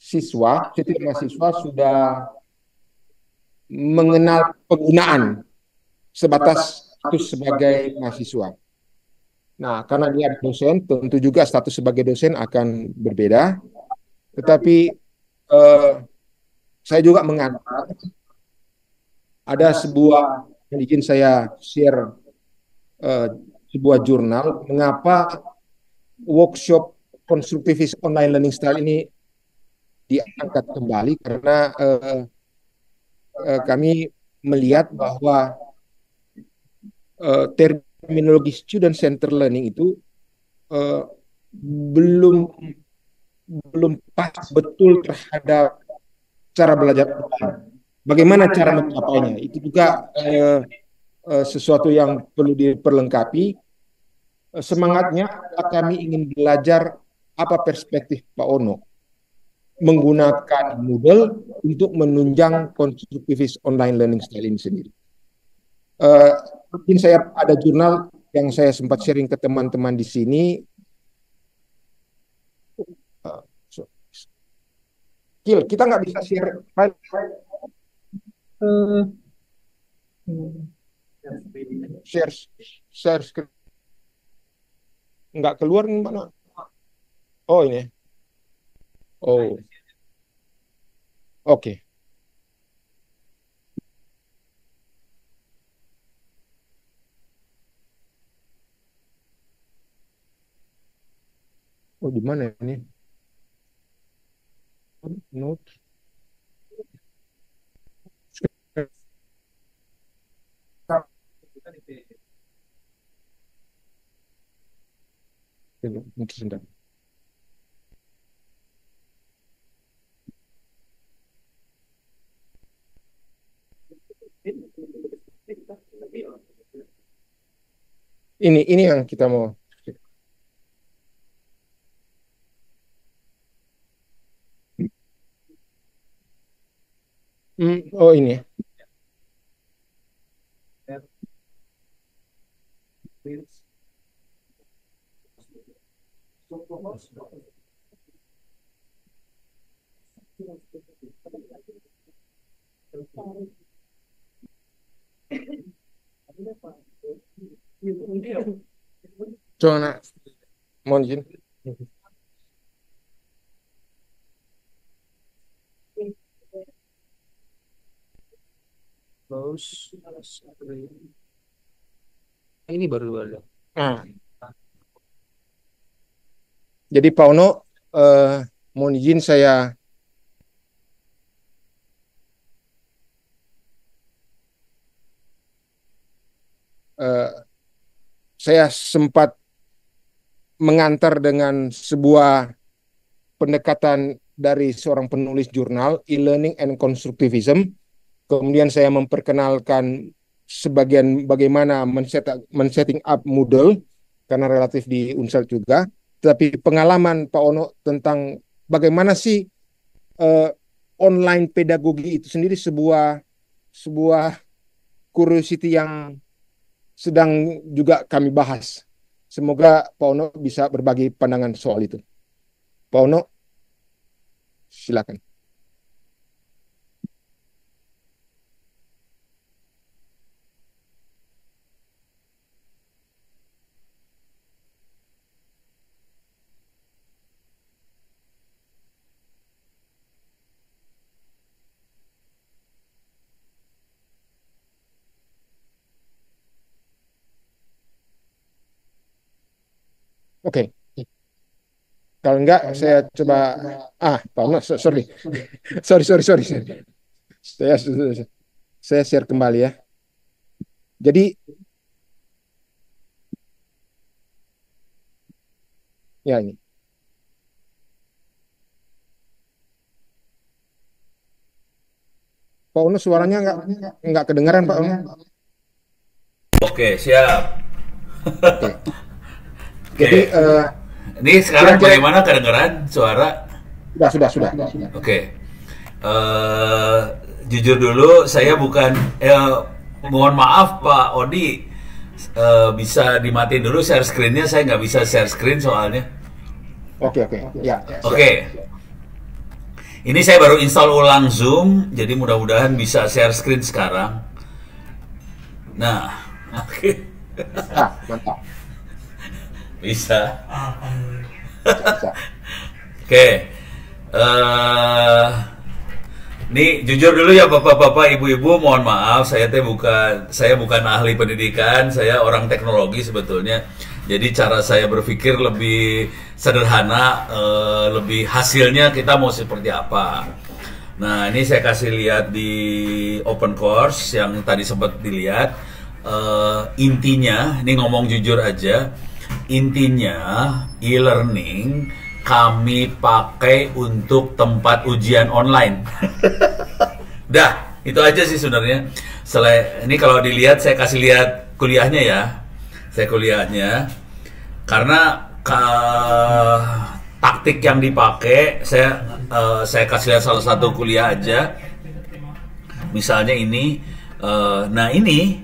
setiap mahasiswa sudah mengenal penggunaan sebatas status sebagai mahasiswa. Nah, karena dia dosen, tentu juga status sebagai dosen akan berbeda. Tetapi eh, saya juga mengantar ada sebuah yang ingin saya share, eh, sebuah jurnal mengapa workshop konstruktivis online learning style ini diangkat kembali karena kami melihat bahwa terminologi student center learning itu eh, belum belum pas betul terhadap cara belajar online. Bagaimana cara mencapainya? Itu juga sesuatu yang perlu diperlengkapi. Semangatnya kami ingin belajar apa perspektif Pak Ono menggunakan Moodle untuk menunjang konstruktivis online learning style ini sendiri. Uh, Mungkin saya ada jurnal yang saya sempat sharing ke teman-teman di sini. Uh, so, kita nggak bisa share file. Uh, share share screen. Nggak keluar mana? Oh ini. Oh, oke. Oh, di mana ini? Note. Sebentar. Ini yang kita mau. Oh ini. Coba mohon izin. Ini baru ada. Nah. Jadi Pak Ono, mohon izin saya sempat mengantar dengan sebuah pendekatan dari seorang penulis jurnal e-learning and constructivism. Kemudian saya memperkenalkan sebagian bagaimana men-setting up Moodle karena relatif di Unsur juga. Tapi pengalaman Pak Ono tentang bagaimana sih online pedagogi itu sendiri sebuah curiosity yang sedang juga kami bahas. Semoga Pak Ono bisa berbagi pandangan soal itu. Pak Ono, silakan. Oke. Kalau enggak, saya coba. Pak Ono, sorry. sorry. Saya share kembali ya. Jadi, ya ini. Pak Ono, suaranya enggak kedengaran, Pak Ono. Oke, siap. Oke. Jadi, ini sekarang bagaimana kedengaran suara? Sudah. Oke. Jujur dulu, saya bukan. Mohon maaf Pak Odi, bisa dimatiin dulu share screen-nya. Saya nggak bisa share screen soalnya. Oke. Ya. Oke. Ini saya baru install ulang Zoom, jadi mudah-mudahan bisa share screen sekarang. Nah, oke. Ah, mantap. Bisa. Bisa. Oke. Nih jujur dulu ya bapak-bapak, ibu-ibu, mohon maaf saya bukan ahli pendidikan, saya orang teknologi sebetulnya. Jadi cara saya berpikir lebih sederhana, lebih hasilnya kita mau seperti apa. Nah, ini saya kasih lihat di open course yang tadi sempat dilihat. Intinya, ini ngomong jujur aja, intinya e-learning kami pakai untuk tempat ujian online. Dah, itu aja sih sebenarnya. Ini kalau dilihat, saya kasih lihat kuliahnya ya. Saya kuliahnya. Karena taktik yang dipakai, saya kasih lihat salah satu kuliah aja. Misalnya ini. Nah ini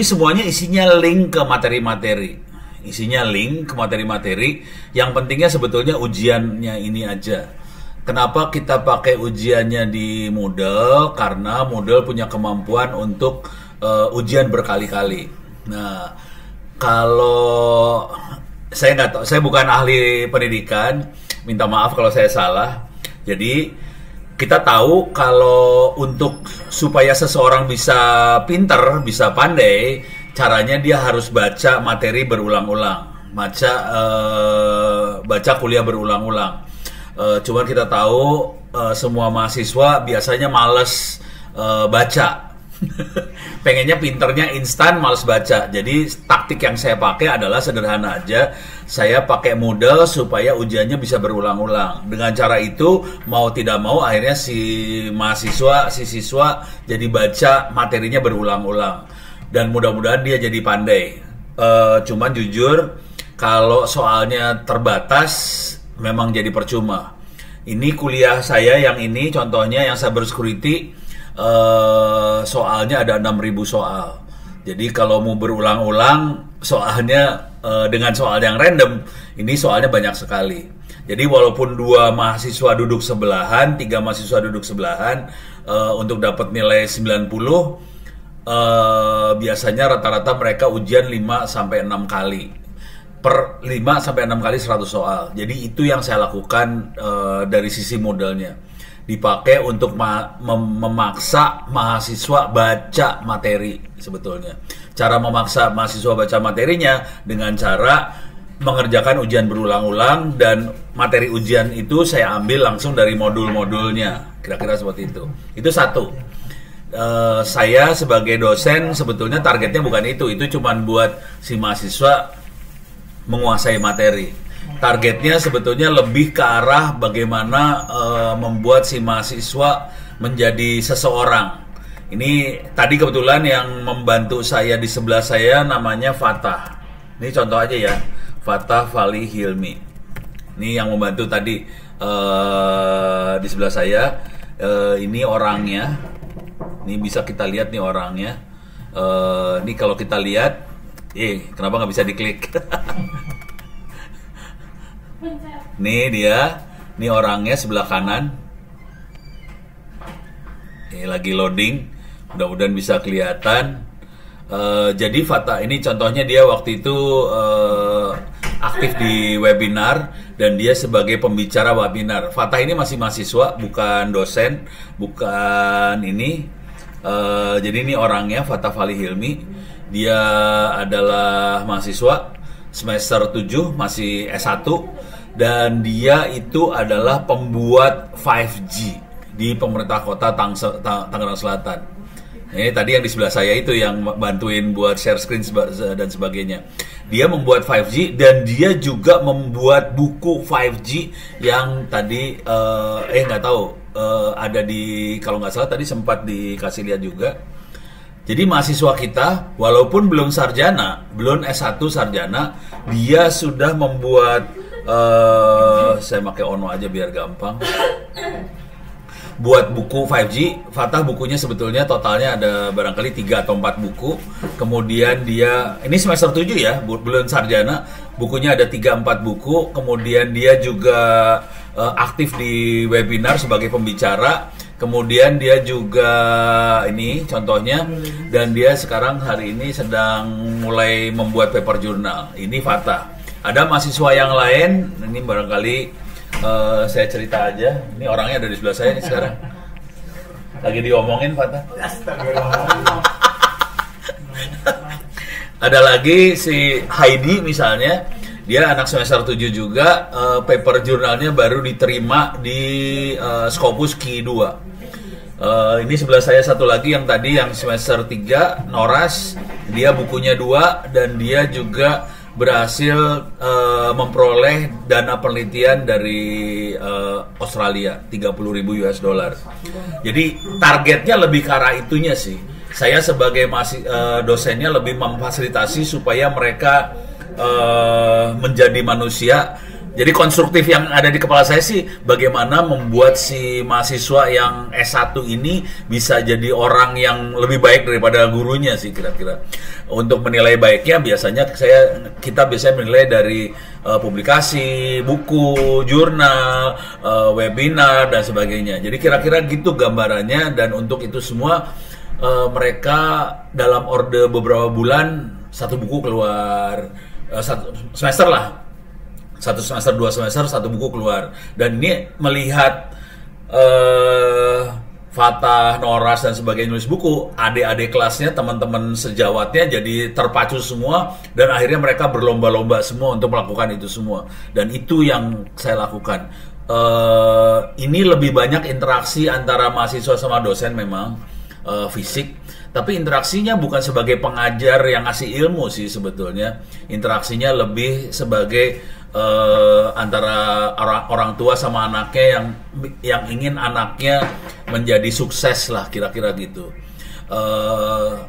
semuanya isinya link ke materi-materi. Isinya link ke materi-materi. Yang pentingnya sebetulnya ujiannya ini aja. Kenapa kita pakai ujiannya di Moodle? Karena Moodle punya kemampuan untuk ujian berkali-kali. Nah, kalau saya nggak tahu, saya bukan ahli pendidikan, minta maaf kalau saya salah. Jadi kita tahu kalau untuk supaya seseorang bisa pinter, bisa pandai, caranya dia harus baca materi berulang-ulang, baca kuliah berulang-ulang. Cuman kita tahu semua mahasiswa biasanya males baca. Pengennya pinternya instan, males baca. Jadi taktik yang saya pakai adalah sederhana aja. Saya pakai Moodle supaya ujiannya bisa berulang-ulang. Dengan cara itu mau tidak mau akhirnya si siswa jadi baca materinya berulang-ulang. Dan mudah-mudahan dia jadi pandai. Cuman jujur kalau soalnya terbatas memang jadi percuma. Ini kuliah saya yang ini contohnya yang cyber security. Soalnya ada 6.000 soal. Jadi kalau mau berulang-ulang soalnya dengan soal yang random, ini soalnya banyak sekali. Jadi walaupun 2 mahasiswa duduk sebelahan, 3 mahasiswa duduk sebelahan, untuk dapat nilai 90, biasanya rata-rata mereka ujian 5-6 kali. Per 5-6 kali 100 soal. Jadi itu yang saya lakukan dari sisi modelnya. Dipakai untuk memaksa mahasiswa baca materi sebetulnya. Cara memaksa mahasiswa baca materinya dengan cara mengerjakan ujian berulang-ulang, dan materi ujian itu saya ambil langsung dari modul-modulnya. Kira-kira seperti itu. Itu satu. Saya sebagai dosen sebetulnya targetnya bukan itu cuma buat si mahasiswa menguasai materi. Targetnya sebetulnya lebih ke arah bagaimana membuat si mahasiswa menjadi seseorang. Ini tadi kebetulan yang membantu saya di sebelah saya namanya Fatah. Ini contoh aja ya, Fatah Fali Hilmi. Ini yang membantu tadi di sebelah saya. Ini orangnya. Ini bisa kita lihat nih orangnya. Ini kalau kita lihat, kenapa nggak bisa diklik? Nih dia, nih orangnya sebelah kanan. Ini lagi loading, mudah-mudahan bisa kelihatan. Jadi Fatah ini contohnya dia waktu itu aktif di webinar dan dia sebagai pembicara webinar. Fatah ini masih mahasiswa, bukan dosen, bukan ini. Jadi ini orangnya Fatah Fali Hilmi. Dia adalah mahasiswa semester 7, masih S1, dan dia itu adalah pembuat 5G di pemerintah kota Tangerang Selatan. Ini tadi yang di sebelah saya itu yang bantuin buat share screen dan sebagainya. Dia membuat 5G dan dia juga membuat buku 5G yang tadi nggak tahu ada di, kalau nggak salah tadi sempat dikasih lihat juga. Jadi mahasiswa kita walaupun belum sarjana, belum S1 sarjana, dia sudah membuat saya pakai Ono aja biar gampang. Buat buku 5G, Fatah bukunya sebetulnya totalnya ada barangkali 3 atau 4 buku. Kemudian dia, ini semester 7 ya, belum sarjana, bukunya ada 3-4 buku. Kemudian dia juga aktif di webinar sebagai pembicara. Kemudian dia juga ini contohnya, dan dia sekarang hari ini sedang mulai membuat paper journal. Ini Fata. Ada mahasiswa yang lain, ini barangkali saya cerita aja. Ini orangnya ada di sebelah saya nih sekarang. Lagi diomongin Fata. Ada lagi si Heidi misalnya, dia anak semester 7 juga, paper jurnalnya baru diterima di Scopus Q2. Ini sebelah saya satu lagi yang tadi yang semester 3, Noras, dia bukunya 2 dan dia juga berhasil memperoleh dana penelitian dari Australia, 30.000 US dollar. Jadi targetnya lebih ke arah itunya sih. Saya sebagai dosennya lebih memfasilitasi supaya mereka menjadi manusia. Jadi konstruktif yang ada di kepala saya sih, bagaimana membuat si mahasiswa yang S1 ini bisa jadi orang yang lebih baik daripada gurunya sih kira-kira. Untuk menilai baiknya biasanya kita biasanya menilai dari publikasi, buku, jurnal, webinar dan sebagainya. Jadi kira-kira gitu gambarannya, dan untuk itu semua mereka dalam orde beberapa bulan satu buku keluar, satu semester lah, satu semester, 2 semester, satu buku keluar. Dan ini melihat Fatah, Noras dan sebagainya nulis buku, adik-adik kelasnya, teman-teman sejawatnya jadi terpacu semua, dan akhirnya mereka berlomba-lomba semua untuk melakukan itu semua. Dan itu yang saya lakukan. Ini lebih banyak interaksi antara mahasiswa sama dosen memang, fisik, tapi interaksinya bukan sebagai pengajar yang ngasih ilmu sih sebetulnya. Interaksinya lebih sebagai antara orang tua sama anaknya yang ingin anaknya menjadi sukses lah, kira-kira gitu.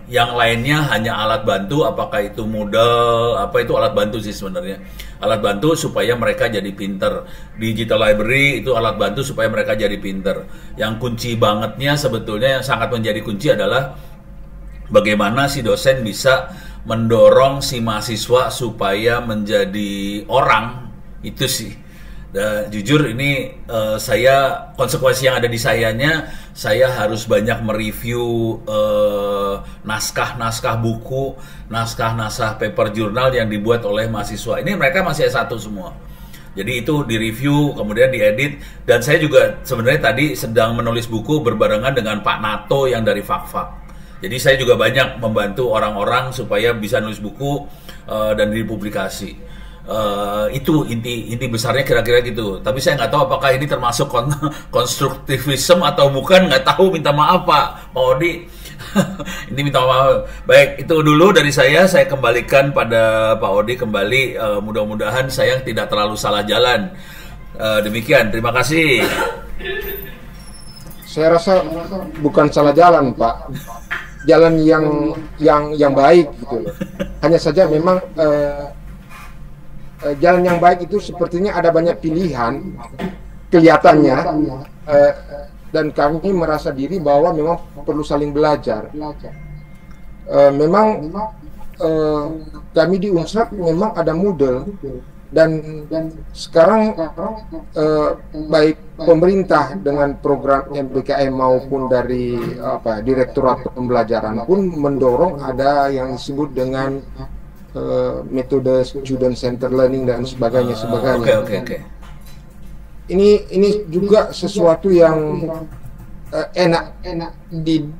Yang lainnya hanya alat bantu, apakah itu modal, apa itu alat bantu sih sebenarnya. Alat bantu supaya mereka jadi pinter. Digital library itu alat bantu supaya mereka jadi pinter. Yang kunci bangetnya sebetulnya, yang sangat menjadi kunci adalah bagaimana si dosen bisa mendorong si mahasiswa supaya menjadi orang. Itu sih. Dan jujur ini saya, konsekuensi yang ada di sayanya, saya harus banyak mereview naskah-naskah buku, naskah-naskah paper jurnal yang dibuat oleh mahasiswa. Ini mereka masih S1 semua. Jadi itu direview, kemudian diedit. Dan saya juga sebenarnya tadi sedang menulis buku berbarengan dengan Pak Nato yang dari Fakfak. Jadi saya juga banyak membantu orang-orang supaya bisa nulis buku dan dipublikasi. Itu inti besarnya kira-kira gitu. Tapi saya nggak tahu apakah ini termasuk konstruktivisme atau bukan, nggak tahu. Minta maaf Pak Odi. Ini minta maaf. Baik, itu dulu dari saya kembalikan pada Pak Odi kembali. Mudah-mudahan saya tidak terlalu salah jalan. Demikian, terima kasih. Saya rasa bukan salah jalan, Pak. Jalan yang baik gitu loh. Hanya saja memang jalan yang baik itu sepertinya ada banyak pilihan kelihatannya, dan kami merasa diri bahwa memang perlu saling belajar. Memang kami di Unsrat memang ada Moodle, dan sekarang baik pemerintah dengan program MBKM maupun dari Direktorat Pembelajaran pun mendorong ada yang disebut dengan metode student center learning dan sebagainya. Oke. Ini juga sesuatu yang enak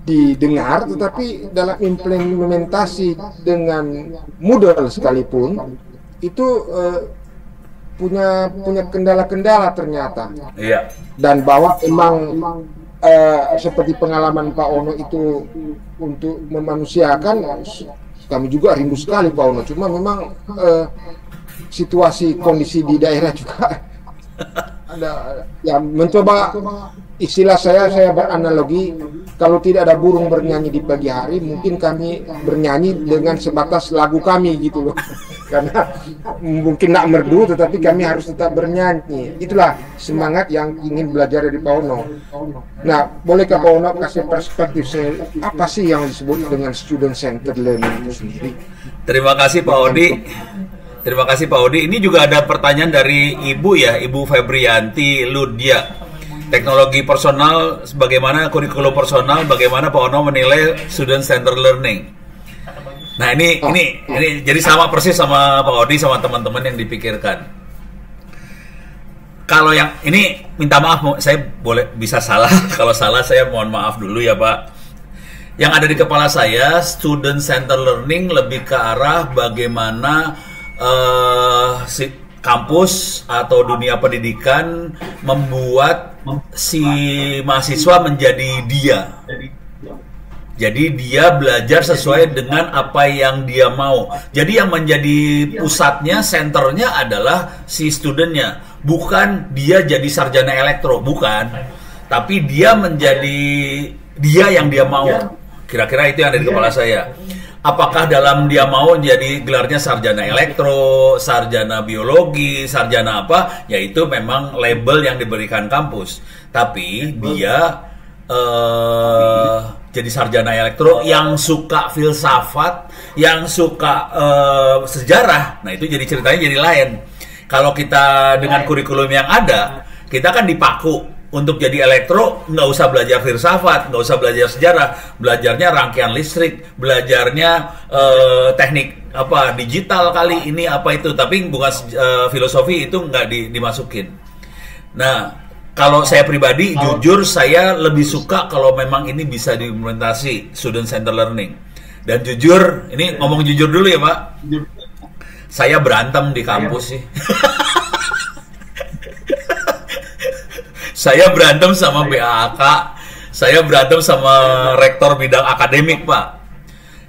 didengar, tetapi dalam implementasi dengan Moodle sekalipun itu punya kendala-kendala ternyata. Iya. Dan bahwa emang seperti pengalaman Pak Ono itu untuk memanusiakan, kami juga rindu sekali Pak Ono. Cuma memang situasi kondisi di daerah juga ada yang mencoba, istilah saya beranalogi, kalau tidak ada burung bernyanyi di pagi hari, mungkin kami bernyanyi dengan sebatas lagu kami gitu loh. Karena mungkin tidak merdu, tetapi kami harus tetap bernyanyi. Itulah semangat yang ingin belajar dari Pak Ono. Nah, bolehkah Pak Ono kasih perspektif apa sih yang disebut dengan student centered learning itu sendiri? Terima kasih Pak Odi. Terima kasih Pak Odi. Ini juga ada pertanyaan dari Ibu ya, Ibu Febrianti Ludia. Teknologi personal, bagaimana kurikulum personal, bagaimana Pak Ono menilai student center learning? Nah ini jadi sama persis sama Pak Odi sama teman-teman yang dipikirkan. Kalau yang ini minta maaf, saya bisa salah. Kalau salah saya mohon maaf dulu ya Pak. Yang ada di kepala saya, student center learning lebih ke arah bagaimana si kampus atau dunia pendidikan membuat si mahasiswa menjadi dia. Jadi dia belajar sesuai dengan apa yang dia mau. Jadi yang menjadi pusatnya, senternya adalah si studentnya. Bukan dia jadi sarjana elektro, bukan. Tapi dia menjadi dia yang dia mau. Kira-kira itu yang ada di kepala saya. Apakah dalam dia mau jadi gelarnya sarjana elektro, sarjana biologi, sarjana apa, yaitu memang label yang diberikan kampus. Tapi dia jadi sarjana elektro yang suka filsafat, yang suka sejarah, nah itu jadi ceritanya jadi lain. Kalau kita dengan kurikulum yang ada, kita kan dipaku. Untuk jadi elektro, nggak usah belajar filsafat, nggak usah belajar sejarah, belajarnya rangkaian listrik, belajarnya teknik apa digital kali ini apa itu, tapi bukan filosofi itu nggak dimasukin. Nah, kalau saya pribadi, jujur saya lebih suka kalau memang ini bisa diimplementasi student center learning. Dan jujur, ini ngomong jujur dulu ya Pak, saya berantem di kampus sih. Saya berantem sama BAK, saya berantem sama rektor bidang akademik Pak.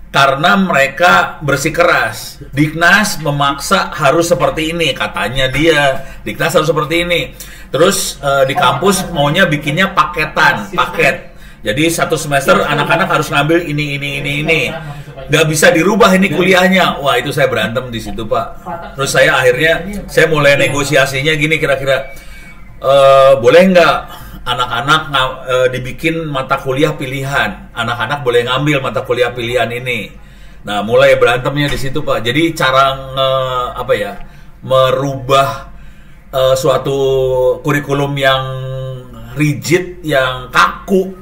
Karena mereka bersikeras. Diknas memaksa harus seperti ini, katanya dia. Diknas harus seperti ini. Terus di kampus maunya bikinnya paket. Jadi satu semester anak-anak harus ngambil ini. Gak bisa dirubah ini kuliahnya. Wah itu saya berantem di situ Pak. Terus saya akhirnya mulai negosiasinya gini kira-kira. Boleh nggak anak-anak dibikin mata kuliah pilihan, anak-anak boleh ngambil mata kuliah pilihan ini. Nah mulai berantemnya di situ Pak. Jadi cara merubah suatu kurikulum yang rigid, yang kaku,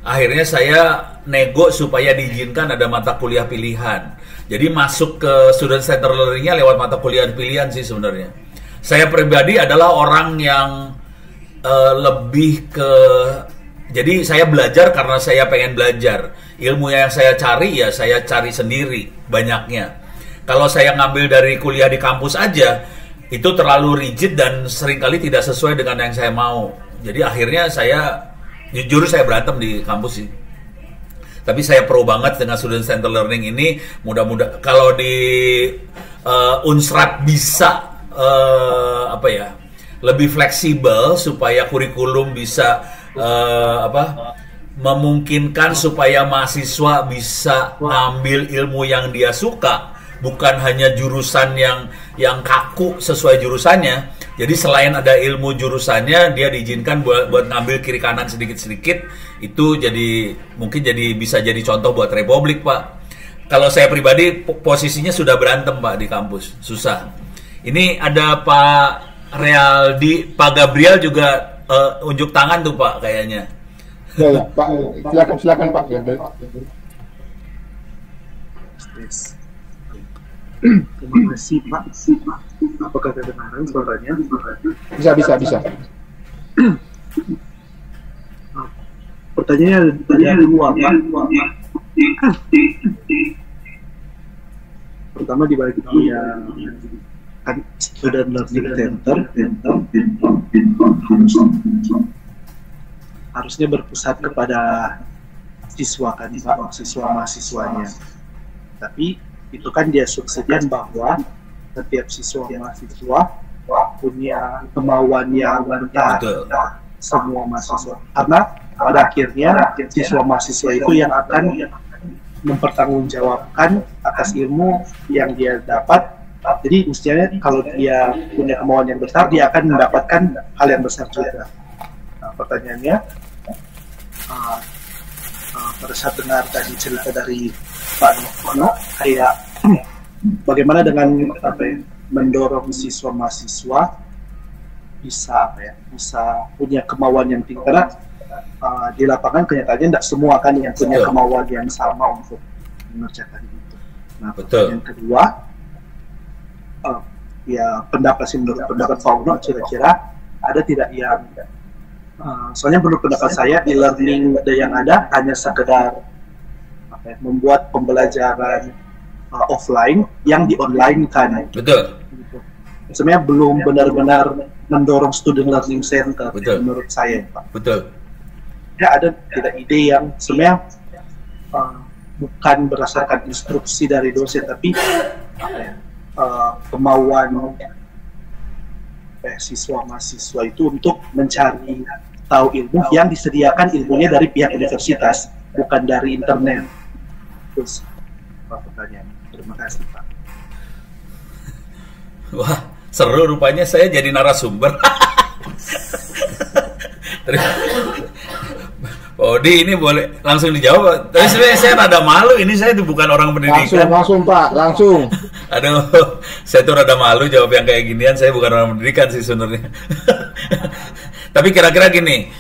akhirnya saya nego supaya diizinkan ada mata kuliah pilihan. Jadi masuk ke student center learning-nya lewat mata kuliah pilihan sih sebenarnya. Saya pribadi adalah orang yang lebih ke, jadi saya belajar karena saya pengen belajar. Ilmu yang saya cari ya saya cari sendiri banyaknya. Kalau saya ngambil dari kuliah di kampus aja, itu terlalu rigid dan seringkali tidak sesuai dengan yang saya mau. Jadi akhirnya jujur saya berantem di kampus sih. Tapi saya pro banget dengan student center learning ini. Mudah-mudahan kalau di Unsrat bisa lebih fleksibel supaya kurikulum bisa memungkinkan supaya mahasiswa bisa ngambil ilmu yang dia suka, bukan hanya jurusan yang kaku sesuai jurusannya. Jadi selain ada ilmu jurusannya, dia diizinkan buat ngambil kiri kanan sedikit-sedikit. Itu mungkin bisa jadi contoh buat Republik Pak. Kalau saya pribadi posisinya sudah berantem Pak di kampus, susah. Ini ada Pak Realdi, Pak Gabriel juga unjuk tangan tuh Pak kayaknya. Ya, Pak, silakan Pak. Terima kasih Pak. Apakah kedengaran suaranya? Bisa. Pertanyaannya dua Pak. Pertama dibagi yang student learning center harusnya berpusat kepada siswa kan Pak, siswa-mahasiswanya. Tapi itu kan dia subsidian bahwa setiap siswa mahasiswa punya kemauan yang berbeda, semua mahasiswa. Karena pada akhirnya siswa mahasiswa itu yang akan mempertanggungjawabkan atas ilmu yang dia dapat. Jadi mestinya kalau dia punya kemauan yang besar, dia akan mendapatkan hal yang besar juga. Nah, pertanyaannya, pada saat dengar tadi cerita dari Pak Ono, kayak bagaimana dengan mendorong siswa mahasiswa bisa bisa punya kemauan yang tinggi, karena di lapangan kenyataannya tidak semua kan yang punya kemauan yang sama untuk mengerjakan itu. Nah, yang kedua, ya menurut pendapat Pak Uno, kira-kira ada tidak yang soalnya menurut pendapat saya e-learning yang ada hanya sekedar membuat pembelajaran offline yang di-online kan. Betul. Sebenarnya belum benar-benar mendorong student learning center. Betul. Menurut saya, Pak. Betul. Ya, ada tidak ide yang sebenarnya bukan berdasarkan instruksi dari dosen, tapi kemauan siswa mahasiswa itu untuk mencari tahu ilmu yang disediakan ilmunya dari pihak universitas, bukan dari internet. Terus pertanyaan. Terima kasih, Pak. Wah, seru rupanya saya jadi narasumber. Odi, ini boleh langsung dijawab. Tapi sebenarnya saya rada malu, ini saya bukan orang pendidikan. Langsung Pak, langsung. Aduh, saya tuh rada malu jawab yang kayak ginian, saya bukan orang pendidikan sih sebenarnya. Tapi kira-kira gini,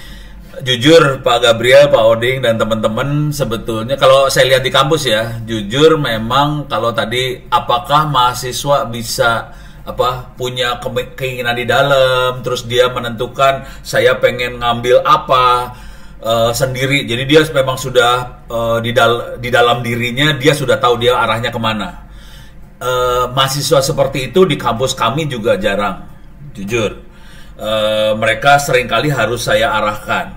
jujur Pak Gabriel, Pak Oding, dan teman-teman, sebetulnya kalau saya lihat di kampus ya, jujur memang kalau tadi apakah mahasiswa bisa punya keinginan di dalam, terus dia menentukan saya pengen ngambil apa sendiri. Jadi dia memang sudah di dalam dirinya dia sudah tahu dia arahnya kemana. Mahasiswa seperti itu di kampus kami juga jarang, jujur. Mereka seringkali harus saya arahkan,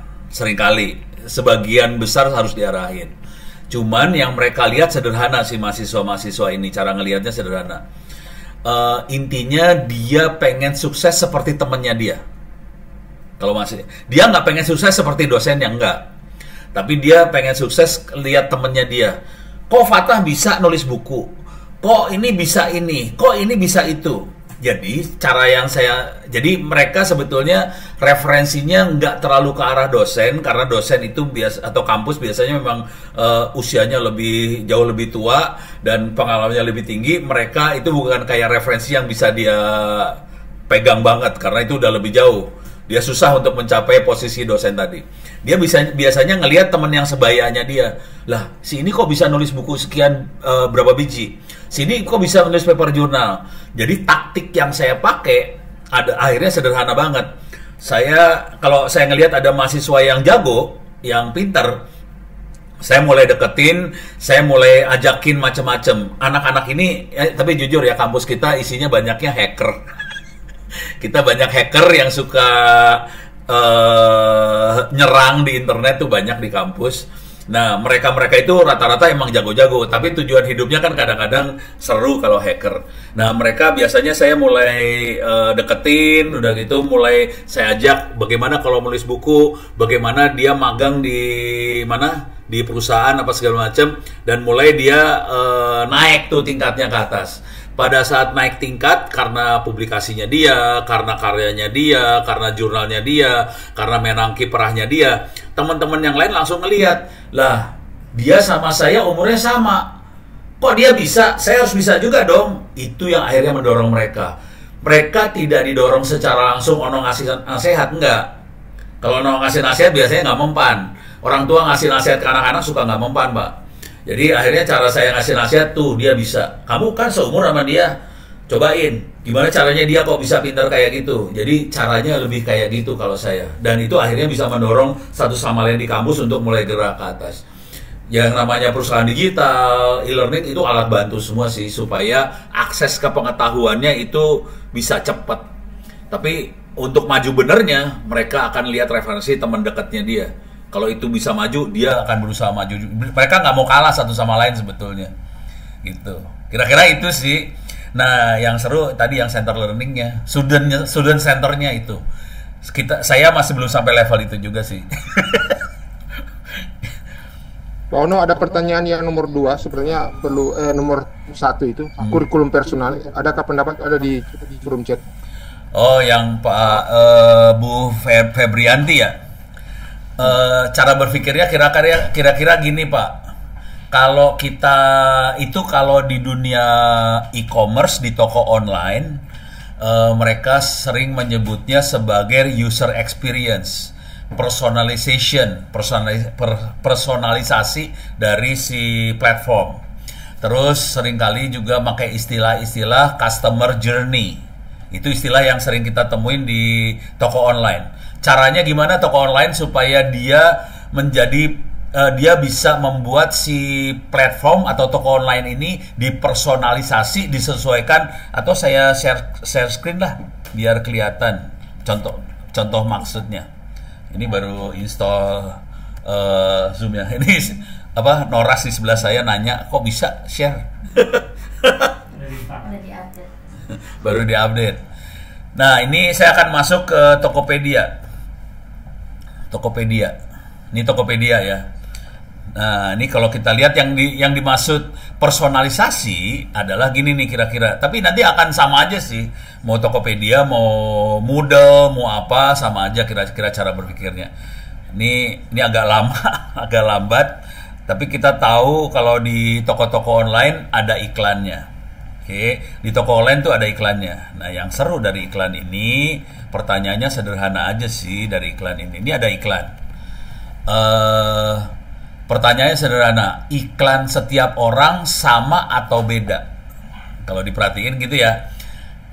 sebagian besar harus diarahin. Cuman yang mereka lihat sederhana sih, mahasiswa ini cara ngelihatnya sederhana. Intinya dia pengen sukses seperti temennya dia. Kalau masih dia nggak pengen sukses seperti dosennya, enggak, tapi dia pengen sukses lihat temennya dia. Kok Fatah bisa nulis buku? Kok ini bisa ini? Kok ini bisa itu? Jadi jadi mereka sebetulnya referensinya nggak terlalu ke arah dosen, karena dosen itu atau kampus biasanya memang usianya jauh lebih tua dan pengalamannya lebih tinggi. Mereka itu bukan kayak referensi yang bisa dia pegang banget, karena itu udah lebih jauh. Dia susah untuk mencapai posisi dosen tadi. Dia biasanya ngelihat teman yang sebayanya dia. Lah, si ini kok bisa nulis buku sekian berapa biji? Si ini kok bisa nulis paper jurnal? Jadi taktik yang saya pakai akhirnya sederhana banget. Kalau saya ngelihat ada mahasiswa yang jago, yang pintar, saya mulai deketin, saya mulai ajakin macam-macam. Anak-anak ini, tapi jujur ya, kampus kita isinya banyaknya hacker. Kita banyak hacker yang suka nyerang di internet tuh banyak di kampus. Nah, mereka itu rata-rata emang jago-jago, tapi tujuan hidupnya kan kadang-kadang seru kalau hacker. Nah, mereka biasanya saya mulai deketin, udah gitu mulai saya ajak bagaimana kalau menulis buku, bagaimana dia magang di mana, di perusahaan apa segala macam, dan mulai dia naik tuh tingkatnya ke atas. Pada saat naik tingkat, karena publikasinya dia, karena karyanya dia, karena jurnalnya dia, karena menang kiprahnya dia, teman-teman yang lain langsung ngelihat, lah dia sama saya umurnya sama, kok dia bisa, saya harus bisa juga dong. Itu yang akhirnya mendorong mereka. Mereka tidak didorong secara langsung ono ngasih nasihat, enggak. Kalau ono ngasih nasihat biasanya nggak mempan. Orang tua ngasih nasihat ke anak-anak suka nggak mempan, Pak. Jadi akhirnya cara saya ngasih nasihat tuh, dia bisa. Kamu kan seumur sama dia, cobain. Gimana caranya dia kok bisa pintar kayak gitu. Jadi caranya lebih kayak gitu kalau saya. Dan itu akhirnya bisa mendorong satu sama lain di kampus untuk mulai gerak ke atas. Yang namanya perusahaan digital, e-learning itu alat bantu semua sih, supaya akses ke pengetahuannya itu bisa cepat. Tapi untuk maju benernya, mereka akan lihat referensi teman dekatnya dia. Kalau itu bisa maju, dia akan berusaha maju. Mereka nggak mau kalah satu sama lain sebetulnya, gitu. Kira-kira itu sih. Nah, yang seru tadi yang center learningnya, student centernya itu. Saya masih belum sampai level itu juga sih. Pak Ono, ada pertanyaan yang nomor 2, sebenarnya perlu nomor 1 itu kurikulum personal. Adakah pendapat ada di forum chat? Oh, yang Pak Bu Febrianti ya. Cara berpikirnya kira-kira gini, Pak. Kalau kita itu kalau di dunia e-commerce di toko online, mereka sering menyebutnya sebagai user experience, personalisasi dari si platform. Terus seringkali juga pakai istilah-istilah customer journey. Itu istilah yang sering kita temuin di toko online. Caranya gimana toko online supaya dia dia bisa membuat si platform atau toko online ini dipersonalisasi, disesuaikan, atau saya share screen lah biar kelihatan contoh maksudnya. Ini baru install Zoom ya. Ini Noras di sebelah saya nanya kok bisa share. Baru diupdate. Nah, ini saya akan masuk ke Tokopedia. Ini Tokopedia ya. Nah, ini kalau kita lihat yang dimaksud personalisasi adalah gini nih kira-kira. Tapi nanti akan sama aja sih. Mau Tokopedia, mau Moodle, mau apa, sama aja kira-kira cara berpikirnya. Ini agak lama, agak lambat. Tapi kita tahu kalau di toko-toko online ada iklannya. Oke, di toko online tuh ada iklannya. Nah, yang seru dari iklan ini, pertanyaannya sederhana aja sih dari iklan ini. Ini ada iklan. Pertanyaannya sederhana, iklan setiap orang sama atau beda? Kalau diperhatiin gitu ya.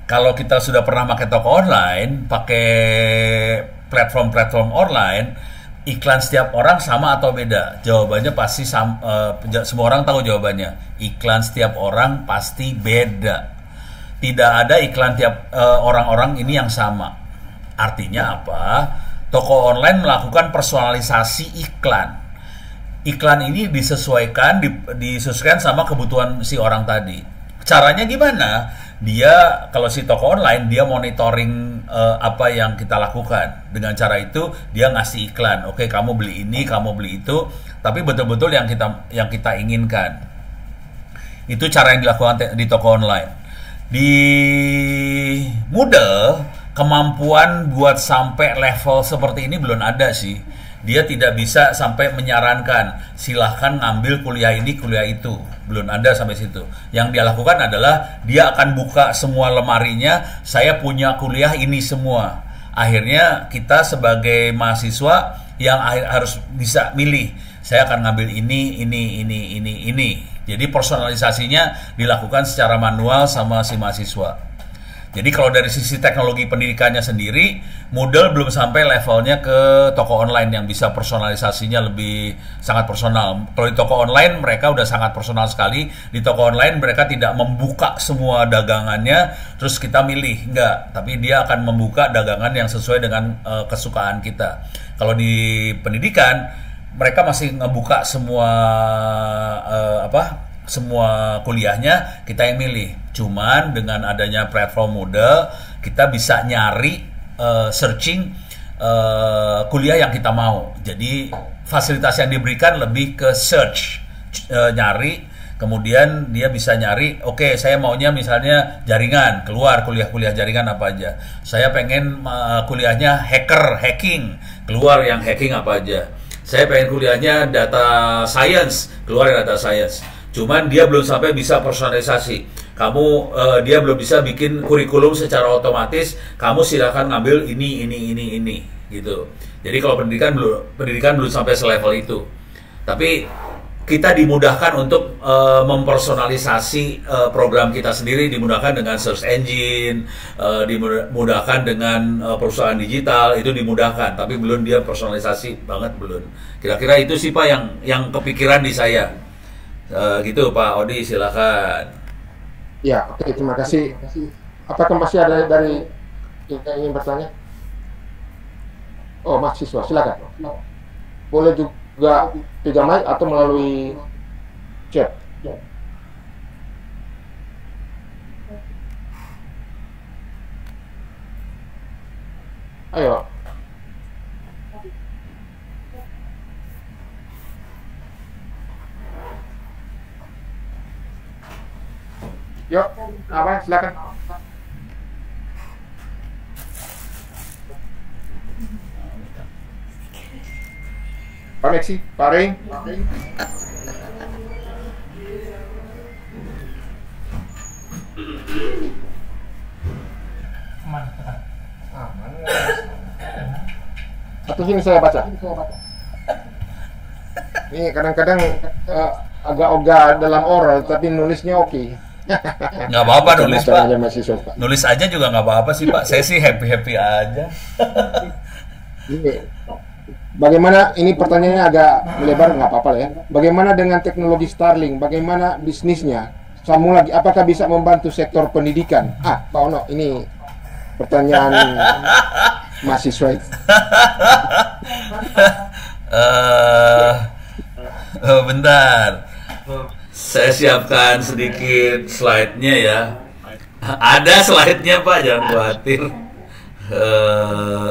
Kalau kita sudah pernah pakai toko online, pakai platform-platform online, iklan setiap orang sama atau beda? Jawabannya pasti semua orang tahu jawabannya. Iklan setiap orang pasti beda. Tidak ada iklan tiap orang-orang ini yang sama. Artinya apa? Toko online melakukan personalisasi iklan. Iklan ini disesuaikan sama kebutuhan si orang tadi. Caranya gimana? Dia kalau si toko online dia monitoring apa yang kita lakukan. Dengan cara itu dia ngasih iklan. Oke, kamu beli ini, kamu beli itu, tapi betul-betul yang kita inginkan. Itu cara yang dilakukan di toko online. Di Moodle kemampuan buat sampai level seperti ini belum ada sih. Dia tidak bisa sampai menyarankan silahkan ngambil kuliah ini, kuliah itu. Belum ada sampai situ. Yang dia lakukan adalah dia akan buka semua lemarinya, saya punya kuliah ini semua. Akhirnya kita sebagai mahasiswa yang harus bisa milih, saya akan ngambil ini. Jadi personalisasinya dilakukan secara manual sama si mahasiswa. Jadi kalau dari sisi teknologi pendidikannya sendiri, Moodle belum sampai levelnya ke toko online yang bisa personalisasinya lebih sangat personal. Kalau di toko online mereka udah sangat personal sekali. Di toko online mereka tidak membuka semua dagangannya, terus kita milih, enggak. Tapi dia akan membuka dagangan yang sesuai dengan kesukaan kita. Kalau di pendidikan, mereka masih ngebuka semua semua kuliahnya, kita yang milih. Cuman dengan adanya platform Moodle, kita bisa nyari searching kuliah yang kita mau. Jadi fasilitas yang diberikan lebih ke search, nyari, kemudian dia bisa nyari, oke, saya maunya misalnya jaringan, keluar kuliah-kuliah jaringan apa aja. Saya pengen kuliahnya hacking, keluar yang hacking apa aja. Saya pengen kuliahnya data science, keluar data science. Cuman dia belum sampai bisa personalisasi. Dia belum bisa bikin kurikulum secara otomatis. Kamu silakan ngambil ini gitu. Jadi kalau pendidikan belum sampai selevel itu. Tapi kita dimudahkan untuk mempersonalisasi program kita sendiri, dimudahkan dengan search engine, dimudahkan dengan perusahaan digital, itu dimudahkan. Tapi belum dia personalisasi banget, belum. Kira-kira itu sih Pak yang kepikiran di saya. Gitu Pak Odi, silakan. Ya, oke, terima kasih. Apakah masih ada dari yang ingin bertanya? Oh, mahasiswa, silakan. Boleh juga pegang mic atau melalui chat. Ayo. Yuk, apa? Silakan. Pak Meksi, Pak Ring. Atas ini saya baca. Ini kadang-kadang agak ogah dalam oral, tapi nulisnya oke. Nggak apa-apa nulis, Pak. Aja mahasiswa, Pak. Nulis aja juga nggak apa-apa sih, Pak. Saya sih happy-happy aja. Ini, bagaimana, ini pertanyaannya agak melebar, nggak apa-apa lah ya. Bagaimana dengan teknologi Starlink? Bagaimana bisnisnya? Sambung lagi, apakah bisa membantu sektor pendidikan? Pak Ono, ini pertanyaan mahasiswa itu. Bentar. Saya siapkan sedikit slide-nya ya. Ada slide-nya, Pak, jangan khawatir.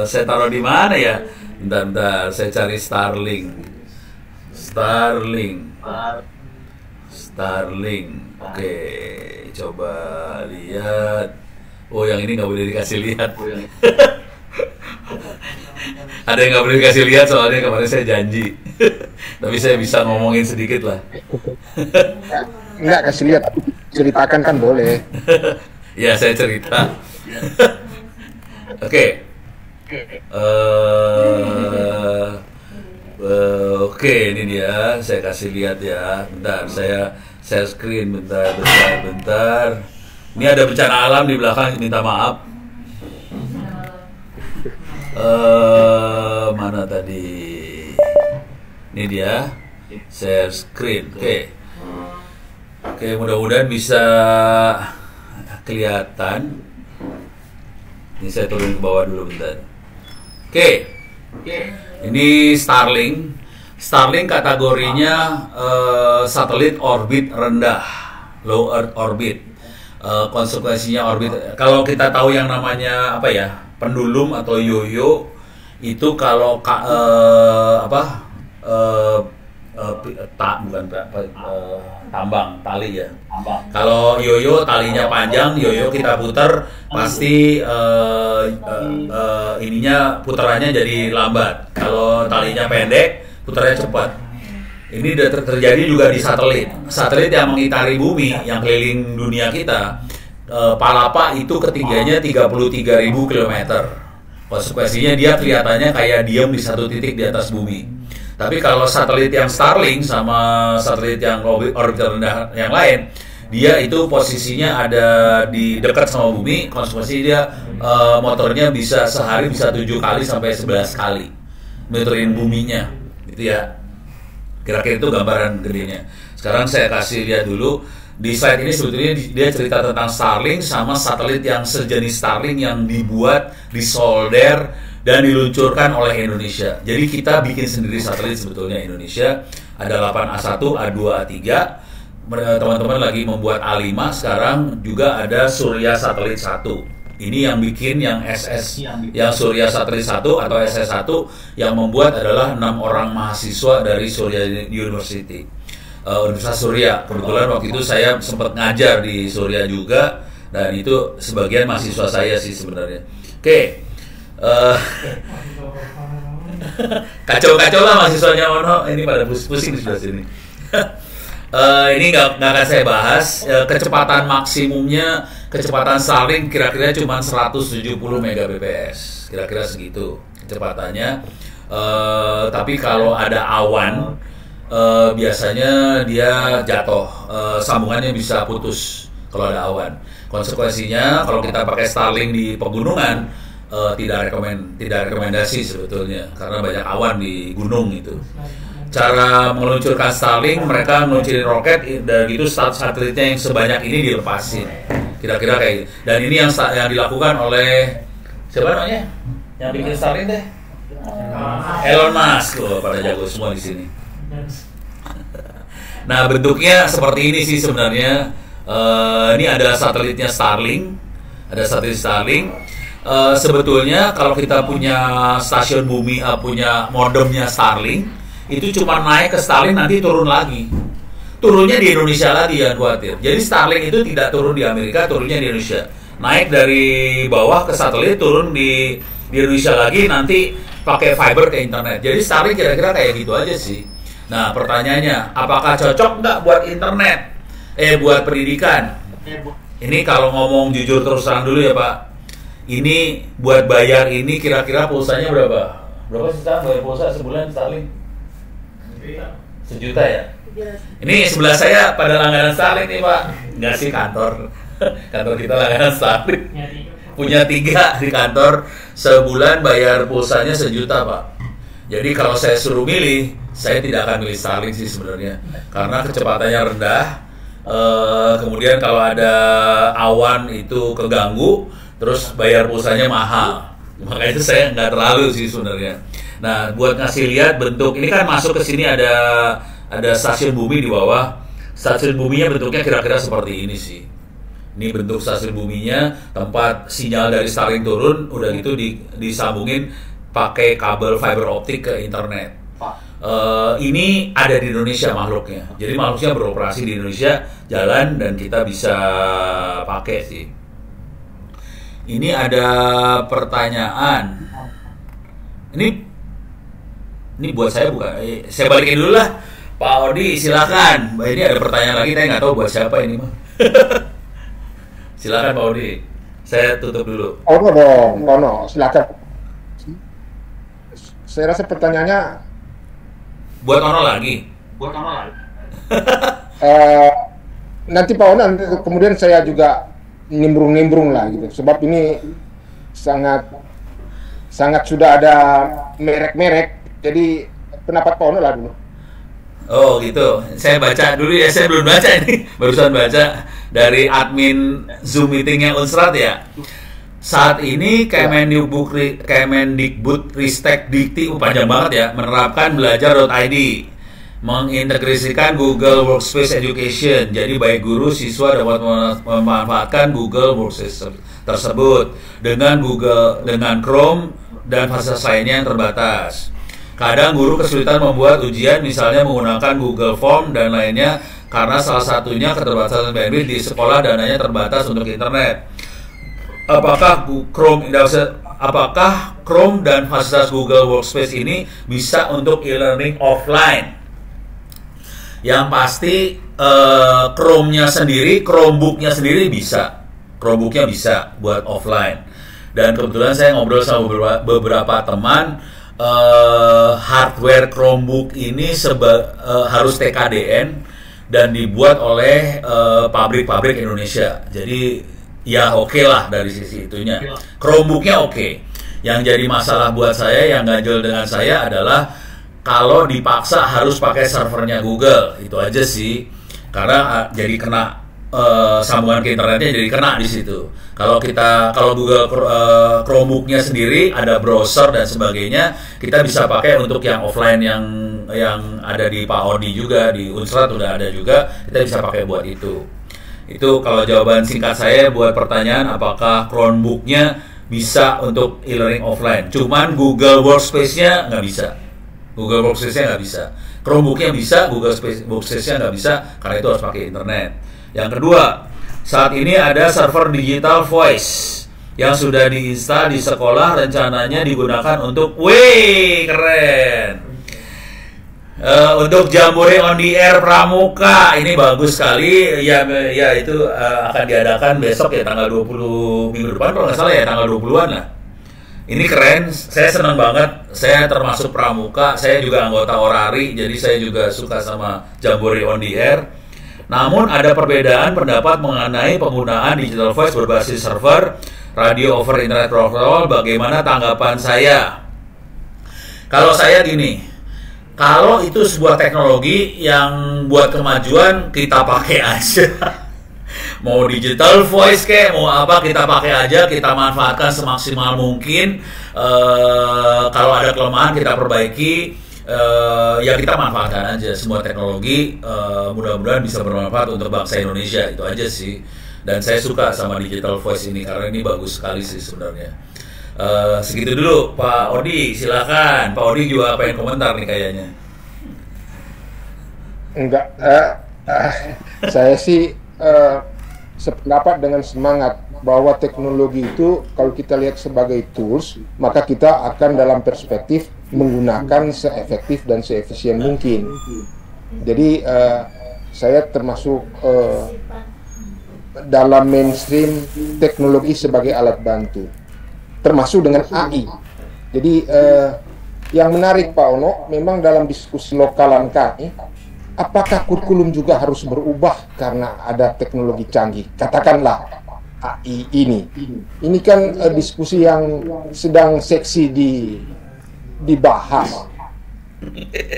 Saya taruh di mana ya? Bentar, saya cari Starlink. Oke, coba lihat. Oh, yang ini nggak boleh dikasih lihat. Ada yang nggak boleh dikasih lihat soalnya kemarin saya janji. Tapi saya bisa ngomongin sedikit lah. Nggak kasih lihat, ceritakan kan boleh. Ya, saya cerita. Oke. Oke, ini dia. Saya kasih lihat ya. Bentar, saya share screen. Bentar. Ini ada bencana alam di belakang. Minta maaf. Mana tadi? Ini dia. Share screen. Oke, mudah-mudahan bisa kelihatan. Ini saya turun ke bawah dulu bentar. Oke. Ini Starlink. Starlink kategorinya satelit orbit rendah, low Earth orbit. Konsekuensinya orbit. Kalau kita tahu yang namanya apa ya, pendulum atau yoyo, itu kalau tambang tali ya. Kalau yoyo talinya panjang, yoyo kita putar pasti ininya putarannya jadi lambat. Kalau talinya pendek, putarnya cepat. Ini terjadi juga di satelit yang mengitari bumi, yang keliling dunia kita. Palapa itu ketinggiannya 33.000 km. Konsekuensinya dia kelihatannya kayak diam di satu titik di atas bumi. Tapi kalau satelit yang Starlink sama satelit yang orbit rendah yang lain, dia itu posisinya ada di dekat sama bumi. Konsekuensinya dia motornya bisa sehari bisa 7 kali sampai 11 kali muterin buminya, gitu ya. Kira-kira itu gambaran gedenya. Sekarang saya kasih lihat dulu. Di slide ini sebetulnya dia cerita tentang Starlink sama satelit yang sejenis Starlink yang dibuat, disolder, dan diluncurkan oleh Indonesia. Jadi kita bikin sendiri satelit sebetulnya Indonesia. Ada 8A1, A2, A3. Teman-teman lagi membuat A5. Sekarang juga ada Surya Satelit 1. Ini yang bikin yang SS, yang Surya Satelit 1 atau SS1 yang membuat adalah 6 orang mahasiswa dari Surya University. Universitas Surya. Kebetulan waktu itu saya sempat ngajar di Surya juga, dan itu sebagian mahasiswa saya sih sebenarnya. Oke. Kacau-kacau lah mahasiswanya Ono. Ini pada pusing di sebelah sini. Ini nggak akan saya bahas. Kecepatan maksimumnya, kecepatan Starlink kira-kira cuma 170 Mbps. Kira-kira segitu kecepatannya. Tapi kalau ada awan, biasanya dia jatuh, sambungannya bisa putus kalau ada awan. Konsekuensinya kalau kita pakai Starlink di pegunungan, tidak rekomendasi sebetulnya karena banyak awan di gunung itu. Cara meluncurkan Starlink, mereka meluncurin roket dan itu satelitnya yang sebanyak ini dilepasin. Kira-kira kayak gitu. Dan ini yang dilakukan oleh siapa namanya? Yang bikin Starlink deh? Elon Musk. Loh, pada jago semua di sini. Nah, bentuknya seperti ini sih sebenarnya. Ini ada satelitnya Starlink, ada satelit Starlink. Sebetulnya kalau kita punya stasiun bumi, punya modemnya Starlink, itu cuma naik ke Starlink nanti turun lagi. Turunnya di Indonesia lagi, ya khawatir. Jadi Starlink itu tidak turun di Amerika, turunnya di Indonesia. Naik dari bawah ke satelit, turun di Indonesia lagi, nanti pakai fiber ke internet. Jadi Starlink kira-kira kayak gitu aja sih. Nah, pertanyaannya, apakah cocok nggak buat internet? Buat pendidikan? Ini kalau ngomong jujur terus terang dulu ya Pak. Ini buat bayar ini kira-kira pulsanya berapa? Berapa sih sekarang bayar pulsa sebulan Starlink? Sejuta ya? Ini sebelah saya pada langganan Starlink nih Pak. Enggak sih kantor. Kantor kita langganan Starlink. Punya 3 di kantor. Sebulan bayar pulsanya sejuta Pak. Jadi kalau saya suruh milih, saya tidak akan milih Starlink sih sebenarnya. Karena kecepatannya rendah. Kemudian kalau ada awan itu keganggu, terus bayar pulsanya mahal. Makanya itu saya nggak terlalu sih sebenarnya. Nah, buat ngasih lihat bentuk ini kan masuk ke sini ada stasiun bumi di bawah. Stasiun buminya bentuknya kira-kira seperti ini sih. Ini bentuk stasiun buminya, tempat sinyal dari Starlink turun, udah gitu disambungin pakai kabel fiber optik ke internet. Ini ada di Indonesia makhluknya. Jadi makhluknya beroperasi di Indonesia, jalan dan kita bisa pakai sih. Ini ada pertanyaan. Ini buat saya bukan. Saya balikin dulu lah. Pak Odi silakan. Ini ada pertanyaan lagi, saya nggak tahu buat siapa ini mah. Silakan Pak Odi. Saya tutup dulu. Ono dong, Ono, silakan. Saya rasa pertanyaannya buat Ono lagi. Nanti Pak Ono, kemudian saya juga nimbrung lah gitu. Sebab ini sangat sudah ada merek-merek. Jadi pendapat Pak Ono lah dulu. Oh gitu. Saya baca dulu ya. Saya belum baca ini. Barusan baca dari admin Zoom meetingnya Unsrat ya. Saat ini Kemendikbud Ristek Dikti panjang banget ya, menerapkan belajar.id, mengintegrasikan Google Workspace Education. Jadi baik guru, siswa dapat memanfaatkan Google Workspace tersebut dengan Chrome dan fasilitas lainnya yang terbatas. Kadang guru kesulitan membuat ujian, misalnya menggunakan Google Form dan lainnya, karena salah satunya keterbatasan bandwidth di sekolah, dananya terbatas untuk internet. Apakah Chrome dan fasilitas Google Workspace ini bisa untuk e-learning offline? Yang pasti Chromebooknya sendiri bisa. Chromebooknya bisa buat offline. Dan kebetulan saya ngobrol sama beberapa teman, hardware Chromebook ini harus TKDN dan dibuat oleh pabrik-pabrik Indonesia. Jadi ya oke lah dari sisi itunya. Chromebooknya oke. Yang jadi masalah buat saya, yang ganjel dengan saya adalah kalau dipaksa harus pakai servernya Google. Itu aja sih. Karena jadi kena sambungan ke internetnya, jadi kena di situ. Kalau Google Chromebooknya sendiri ada browser dan sebagainya, kita bisa pakai untuk yang offline yang ada di Pak Odi juga, di Unsrat udah ada juga, kita bisa pakai buat itu. Itu kalau jawaban singkat saya buat pertanyaan apakah Chromebooknya bisa untuk e-learning offline. Cuman Google Workspace-nya nggak bisa. Google Workspace-nya nggak bisa. Chromebooknya bisa, Google Workspace-nya nggak bisa, karena itu harus pakai internet. Yang kedua, saat ini ada server Digital Voice yang sudah diinstal di sekolah, rencananya digunakan untuk, keren! Untuk Jambore on the Air Pramuka, ini bagus sekali. Ya itu akan diadakan besok ya, tanggal 20 minggu depan kalau nggak salah ya, tanggal 20-an lah. Ini keren, saya senang banget. Saya termasuk Pramuka, saya juga anggota Orari, jadi saya juga suka sama Jambore on the Air. Namun ada perbedaan pendapat mengenai penggunaan Digital Voice berbasis server Radio over Internet Protocol. Bagaimana tanggapan saya? Kalau saya gini, kalau itu sebuah teknologi yang buat kemajuan, kita pakai aja. Mau Digital Voice kayak mau apa, kita pakai aja, kita manfaatkan semaksimal mungkin. Kalau ada kelemahan kita perbaiki. Ya kita manfaatkan aja semua teknologi, mudah-mudahan bisa bermanfaat untuk bangsa Indonesia. Itu aja sih. Dan saya suka sama Digital Voice ini karena ini bagus sekali sih sebenarnya. Segitu dulu Pak Odi, silakan. Pak Odi juga pengen komentar nih kayaknya. Enggak, saya sih sependapat dengan semangat bahwa teknologi itu kalau kita lihat sebagai tools, maka kita akan dalam perspektif menggunakan seefektif dan seefisien mungkin. Jadi saya termasuk dalam mainstream teknologi sebagai alat bantu, termasuk dengan AI. Jadi Yang menarik Pak Ono, memang dalam diskusi lokalan kami, apakah kurikulum juga harus berubah karena ada teknologi canggih? Katakanlah AI ini. Ini kan diskusi yang sedang seksi dibahas.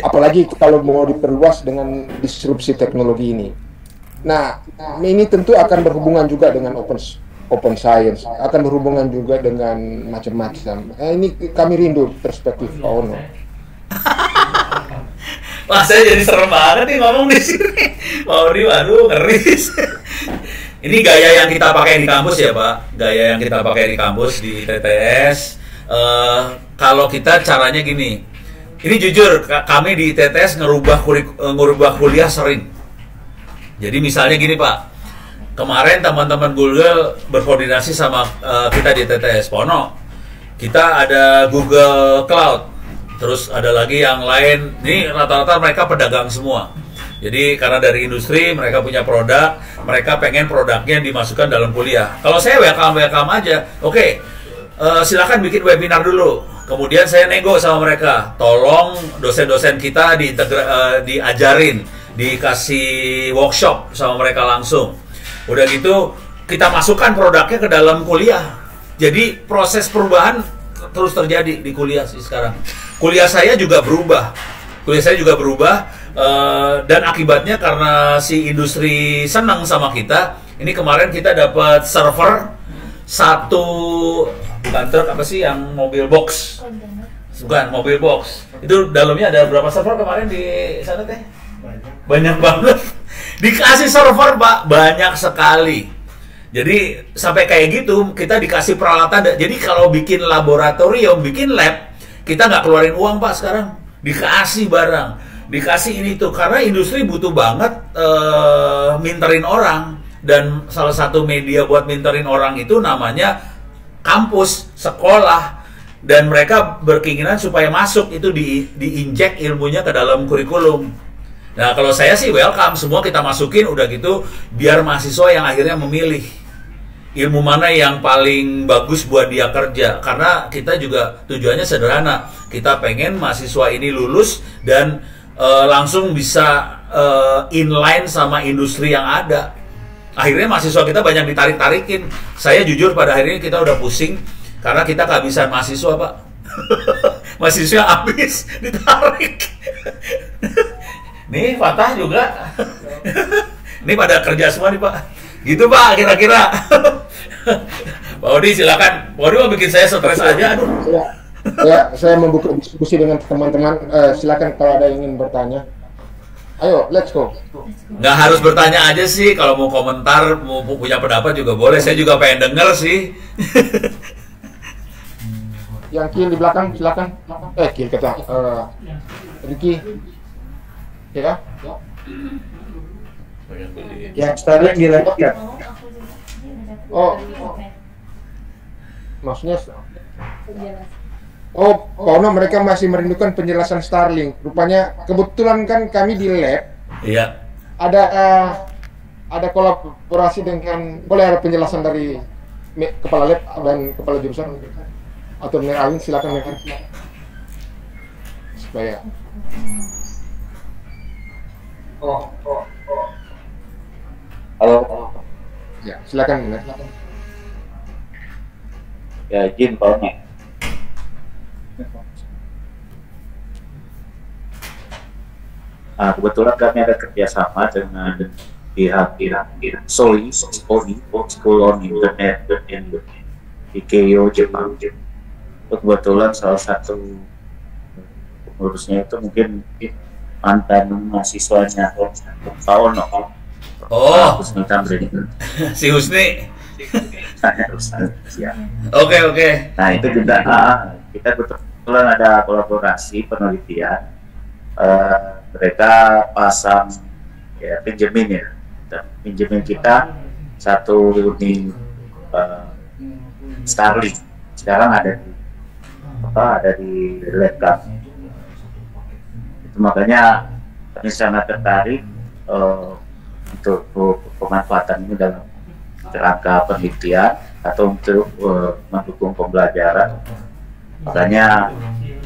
Apalagi kalau mau diperluas dengan disrupsi teknologi ini. Nah, ini tentu akan berhubungan juga dengan open science, akan berhubungan juga dengan macam-macam. Ini kami rindu perspektif Pak Ono. Wah, saya jadi serem banget nih ngomong di sini. Mauri, waduh, ngeri. Ini gaya yang kita pakai di kampus ya, Pak. Gaya yang kita pakai di kampus di TTS. Kalau kita caranya gini. Ini jujur, kami di TTS ngerubah kuliah sering. Jadi misalnya gini Pak, kemarin teman-teman Google berkoordinasi sama kita di TTS Pono. Kita ada Google Cloud, terus ada lagi yang lain. Ini rata-rata mereka pedagang semua. Jadi karena dari industri mereka punya produk, mereka pengen produknya dimasukkan dalam kuliah. Kalau saya welcome aja. Oke, silakan bikin webinar dulu. Kemudian saya nego sama mereka, tolong dosen-dosen kita diajarin, dikasih workshop sama mereka langsung. Udah gitu kita masukkan produknya ke dalam kuliah. Jadi proses perubahan terus terjadi di kuliah sih sekarang. Kuliah saya juga berubah. Dan akibatnya karena si industri senang sama kita. Ini kemarin kita dapat server satu, bukan truk, apa sih yang mobil box? Bukan mobil box. Itu dalamnya ada berapa server kemarin di sana teh? Banyak banget. Dikasih server Pak, banyak sekali. Jadi sampai kayak gitu kita dikasih peralatan. Jadi kalau bikin laboratorium, bikin lab, kita nggak keluarin uang Pak sekarang. Dikasih barang, dikasih ini tuh. Karena industri butuh banget minterin orang. Dan salah satu media buat minterin orang itu namanya kampus, sekolah. Dan mereka berkeinginan supaya masuk itu diinjek ilmunya ke dalam kurikulum. Nah kalau saya sih welcome, semua kita masukin, udah gitu biar mahasiswa yang akhirnya memilih ilmu mana yang paling bagus buat dia kerja. Karena kita juga tujuannya sederhana, kita pengen mahasiswa ini lulus dan langsung bisa inline sama industri yang ada. Akhirnya mahasiswa kita banyak ditarik-tarikin. Saya jujur pada akhirnya kita udah pusing karena kita kehabisan mahasiswa Pak. Mahasiswa habis ditarik. Nih Fatah juga. Ini pada kerja semua nih Pak. Gitu Pak kira-kira. Pak Odi silakan. Pak Odi mau bikin saya stres aja. Aduh. Saya membuka diskusi dengan teman-teman. Silakan kalau ada yang ingin bertanya. Ayo, let's go. Nggak harus bertanya aja sih. Kalau mau komentar, mau punya pendapat juga boleh. Saya juga pengen denger sih. Yang Kiel di belakang, silakan. Kiel kata. Ricky. Ya. Yang Starlink dilempar ya? Oh. Maksudnya karena mereka masih merindukan penjelasan Starlink. Rupanya kebetulan kan kami di lab. Iya. Ada kolaborasi dengan, boleh ada penjelasan dari kepala lab dan kepala jurusan atau Alin, silakan Mer. Supaya. Halo. Ya, silakan Mer. Ya, izin Pak Oni. Nah, kebetulan kami ada kerjasama dengan pihak SOI, School on Internet di Keio, Jepang. Kebetulan salah satu pengurusnya itu mungkin mantan mahasiswanya Pak Ono. Oh, Husni Tamrin. si Husni. Ya. Oke. Nah itu juga kita kebetulan ada kolaborasi penelitian. Mereka pasang ya pinjemin kita satu unit Starlink. Sekarang ada di lab kami. Itu makanya kami sangat tertarik untuk pemanfaatan ini dalam kerangka penelitian atau untuk mendukung pembelajaran. Makanya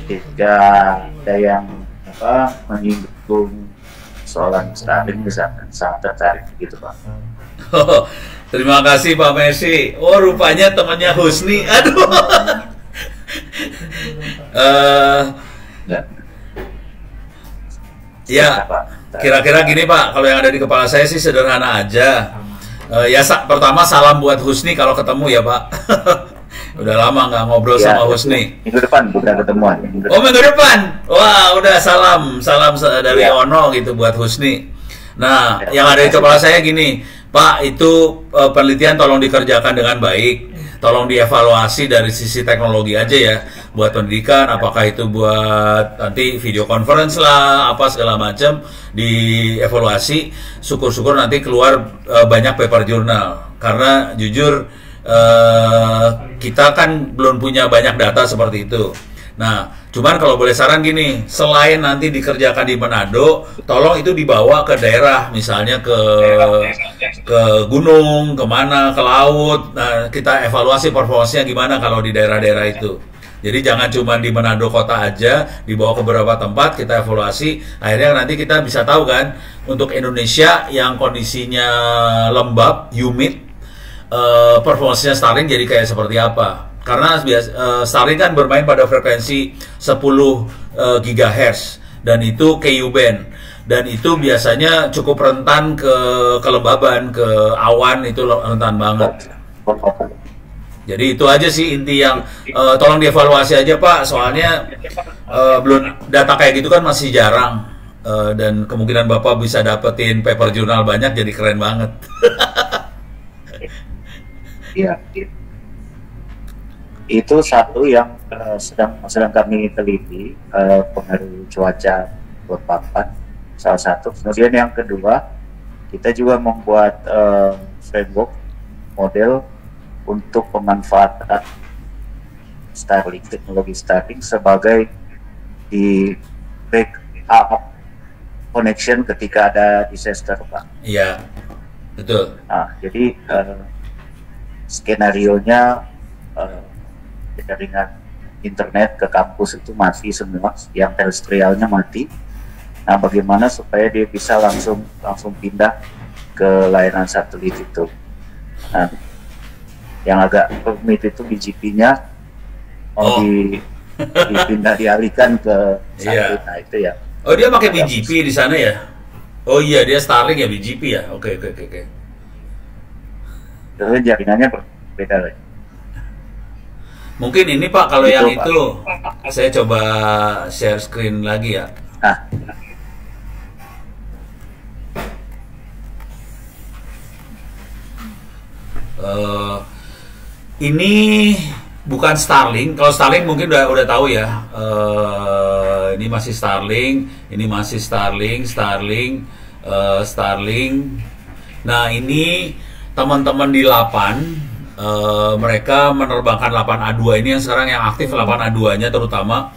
ketika ada yang menyinggung soalan Starlink misalkan, sangat tertarik gitu Pak. Oh, terima kasih Pak Messi. Oh, rupanya temannya Husni. Aduh. Ya, kira-kira gini Pak, kalau yang ada di kepala saya sih sederhana aja. Pertama salam buat Husni kalau ketemu ya Pak. Udah lama nggak ngobrol sama Husni. Minggu depan udah ketemuan. Oh, minggu depan. Wah, udah salam dari Ono gitu buat Husni. Nah, yang ada di kepala saya gini, Pak, itu penelitian tolong dikerjakan dengan baik. Tolong dievaluasi dari sisi teknologi aja ya, buat pendidikan, apakah itu buat nanti video conference lah, apa segala macam, dievaluasi. Syukur-syukur nanti keluar banyak paper jurnal, karena jujur kita kan belum punya banyak data seperti itu. Nah, cuman kalau boleh saran gini, selain nanti dikerjakan di Manado, tolong itu dibawa ke daerah, misalnya ke gunung, kemana, ke laut. Nah, kita evaluasi performanya gimana kalau di daerah-daerah itu. Jadi jangan cuma di Manado kota aja, dibawa ke beberapa tempat, kita evaluasi. Akhirnya nanti kita bisa tahu kan, untuk Indonesia yang kondisinya lembab, humid, performanya Starlink jadi kayak seperti apa. Karena Starlink kan bermain pada frekuensi 10 GHz dan itu Ku band, dan itu biasanya cukup rentan ke kelembaban, ke awan, itu rentan banget. Jadi itu aja sih inti yang tolong dievaluasi aja Pak, soalnya belum data kayak gitu kan masih jarang, dan kemungkinan Bapak bisa dapetin paper jurnal banyak, jadi keren banget. Iya. Itu satu yang sedang kami teliti, pengaruh cuaca berpapan salah satu. Kemudian yang kedua, kita juga membuat framework model untuk pemanfaatan Starlink, teknologi Starlink sebagai di backup connection ketika ada disaster Pak. Iya, betul. Nah, jadi skenario-nya jaringan internet ke kampus itu mati semua, yang terestrialnya mati. Nah, bagaimana supaya dia bisa langsung pindah ke layanan satelit itu. Nah, yang agak rumit itu BGP-nya mau dialihkan ke satelit. Nah, itu ya. Oh, dia pakai BGP di sana ya? Oh iya, dia Starlink ya, BGP ya? Oke. Terus jaringannya berbeda lagi. Mungkin ini Pak, kalau yang itu saya coba share screen lagi ya. Nah, ini bukan Starlink. Kalau Starlink mungkin udah tahu ya. Ini masih Starlink, ini masih Starlink. Nah, ini teman-teman di 8. Mereka menerbangkan 8A2 ini yang sekarang yang aktif 8A2-nya terutama.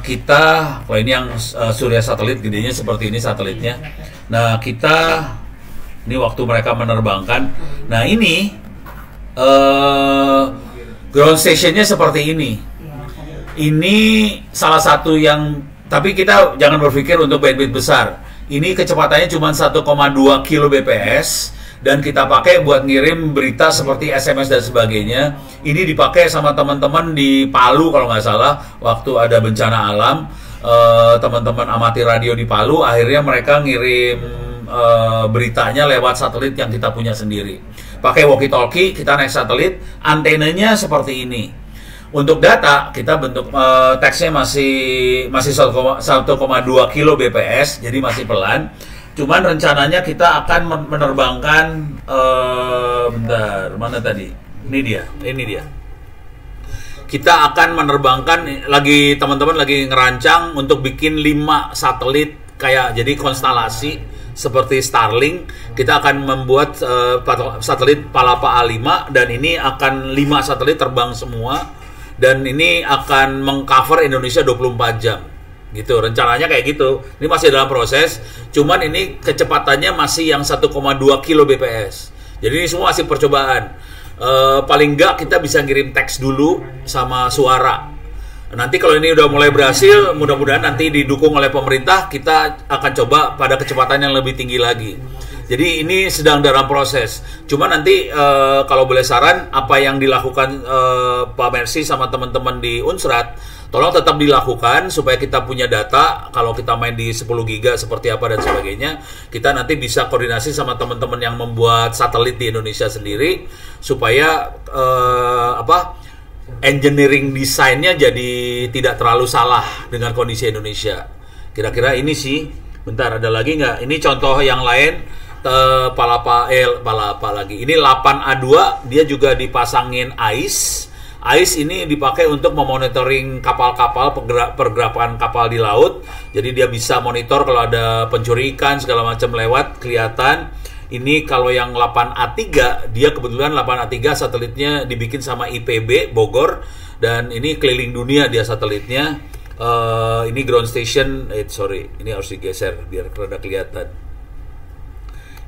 Kita, kalau ini yang surya satelit, gedenya seperti ini satelitnya. Nah, ini waktu mereka menerbangkan. Nah, ini ground stationnya seperti ini. Ini salah satu yang, tapi kita jangan berpikir untuk bandwidth besar. Ini kecepatannya cuma 1,2 kbps. Dan kita pakai buat ngirim berita seperti SMS dan sebagainya. Ini dipakai sama teman-teman di Palu kalau nggak salah, waktu ada bencana alam. Teman-teman amati radio di Palu, akhirnya mereka ngirim beritanya lewat satelit yang kita punya sendiri. Pakai walkie-talkie, kita naik satelit, antenanya seperti ini. Untuk data, kita bentuk teksnya masih 1,2 kbps, jadi masih pelan. Cuman rencananya kita akan menerbangkan bentar, mana tadi? Ini dia. Kita akan menerbangkan teman-teman lagi ngerancang untuk bikin 5 satelit kayak jadi konstelasi seperti Starlink. Kita akan membuat satelit Palapa A5 dan ini akan 5 satelit terbang semua dan ini akan mengcover Indonesia 24 jam. Gitu, rencananya kayak gitu. Ini masih dalam proses, cuman ini kecepatannya masih yang 1,2 kbps. Jadi ini semua masih percobaan. Paling nggak kita bisa ngirim teks dulu sama suara. Nanti kalau ini udah mulai berhasil, mudah-mudahan nanti didukung oleh pemerintah, kita akan coba pada kecepatan yang lebih tinggi lagi. Jadi ini sedang dalam proses. Cuma nanti kalau boleh saran, apa yang dilakukan Pak Mercy sama teman-teman di Unsrat, tolong tetap dilakukan supaya kita punya data. Kalau kita main di 10 giga seperti apa dan sebagainya, kita nanti bisa koordinasi sama teman-teman yang membuat satelit di Indonesia sendiri supaya engineering desainnya jadi tidak terlalu salah dengan kondisi Indonesia. Kira-kira ini sih. Bentar, ada lagi nggak? Ini contoh yang lain. Palapa lagi. Ini 8A2, dia juga dipasangin ICE. ICE ini dipakai untuk memonitoring kapal-kapal, pergerakan kapal di laut. Jadi dia bisa monitor kalau ada pencuri ikan segala macam lewat, kelihatan. Ini kalau yang 8A3, dia kebetulan 8A3 satelitnya dibikin sama IPB Bogor, dan ini keliling dunia dia satelitnya. Ini ground station, ini harus digeser biar rada kelihatan.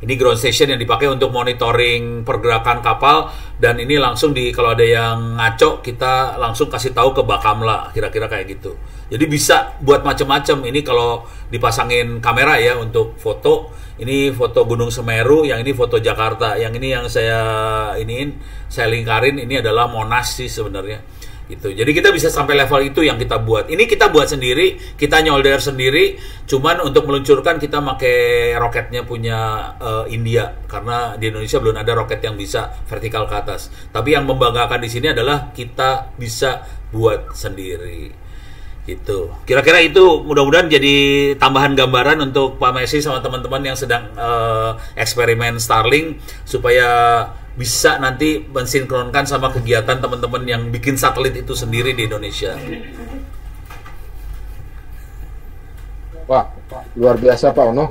Ini ground station yang dipakai untuk monitoring pergerakan kapal, dan ini langsung kalau ada yang ngaco, kita langsung kasih tahu ke Bakamla, kira-kira kayak gitu. Jadi bisa buat macam-macam. Ini kalau dipasangin kamera ya untuk foto. Ini foto Gunung Semeru, yang ini foto Jakarta, yang ini yang saya lingkarin, ini adalah Monas sih sebenarnya. Gitu. Jadi kita bisa sampai level itu yang kita buat. Ini kita buat sendiri, kita nyolder sendiri. Cuman untuk meluncurkan kita pakai roketnya punya India, karena di Indonesia belum ada roket yang bisa vertikal ke atas. Tapi yang membanggakan di sini adalah kita bisa buat sendiri. Gitu. Kira-kira itu mudah-mudahan jadi tambahan gambaran untuk Pak Mercy sama teman-teman yang sedang eksperimen Starlink, supaya bisa nanti mensinkronkan sama kegiatan teman-teman yang bikin satelit itu sendiri di Indonesia. Wah, luar biasa Pak Ono.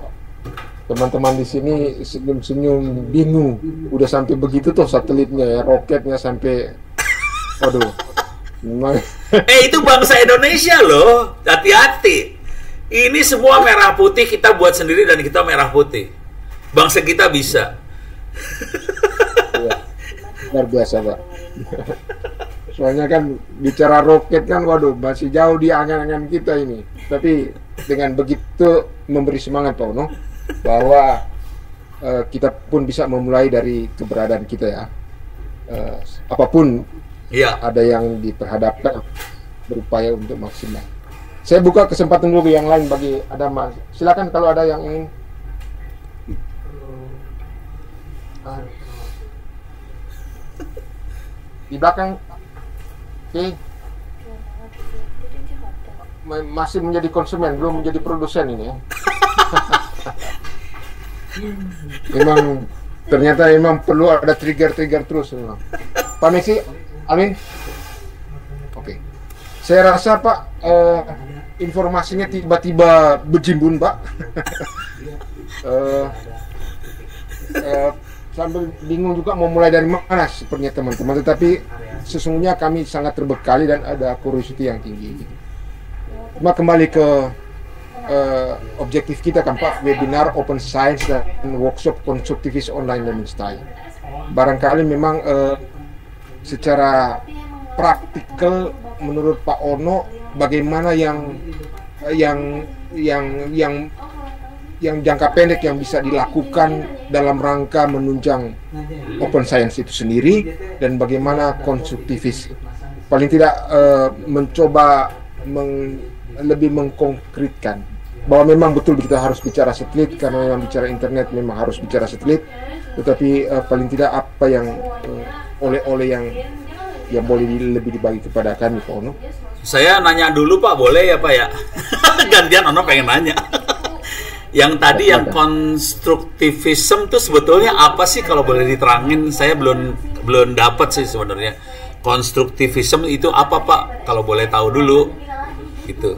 Teman-teman di sini senyum-senyum bingung. Udah sampai begitu tuh satelitnya ya, roketnya sampai, waduh. Itu bangsa Indonesia loh, hati-hati. Ini semua merah putih, kita buat sendiri dan kita merah putih. Bangsa kita bisa. Ya, luar biasa Pak. Soalnya kan bicara roket kan, waduh masih jauh di angan-angan kita ini. Tapi dengan begitu memberi semangat Pak Ono, bahwa kita pun bisa memulai dari keberadaan kita ya. Apapun ada yang diperhadapkan, berupaya untuk maksimal. Saya buka kesempatan dulu yang lain bagi ada mas. Silakan kalau ada yang ingin. Di belakang. Oke. Masih menjadi konsumen, belum menjadi produsen ini ya. Memang ternyata memang perlu ada trigger terus memang. Pak Mercy, Amin. Oke. Saya rasa Pak informasinya tiba-tiba berjimbun Pak. Sambil bingung juga mau mulai dari mana sepertinya teman-teman. Tetapi sesungguhnya kami sangat terbekali dan ada curiosity yang tinggi. Cuma kembali ke objektif kita kan Pak, webinar Open Science dan workshop Constructivist Online Learning Style. Barangkali memang secara praktikal menurut Pak Ono, bagaimana yang jangka pendek yang bisa dilakukan dalam rangka menunjang open science itu sendiri, dan bagaimana konstruktivis paling tidak mencoba lebih mengkonkretkan bahwa memang betul kita harus bicara satelit, karena memang bicara internet memang harus bicara satelit, tetapi paling tidak apa yang oleh-oleh yang boleh lebih dibagi kepada kami Pak Ono. Saya nanya dulu Pak, boleh ya Pak ya? Gantian Ono pengen nanya. Yang tadi yang konstruktivisme itu sebetulnya apa sih, kalau boleh diterangin? Saya belum dapat sih sebenarnya. Konstruktivisme itu apa Pak? Kalau boleh tahu dulu gitu.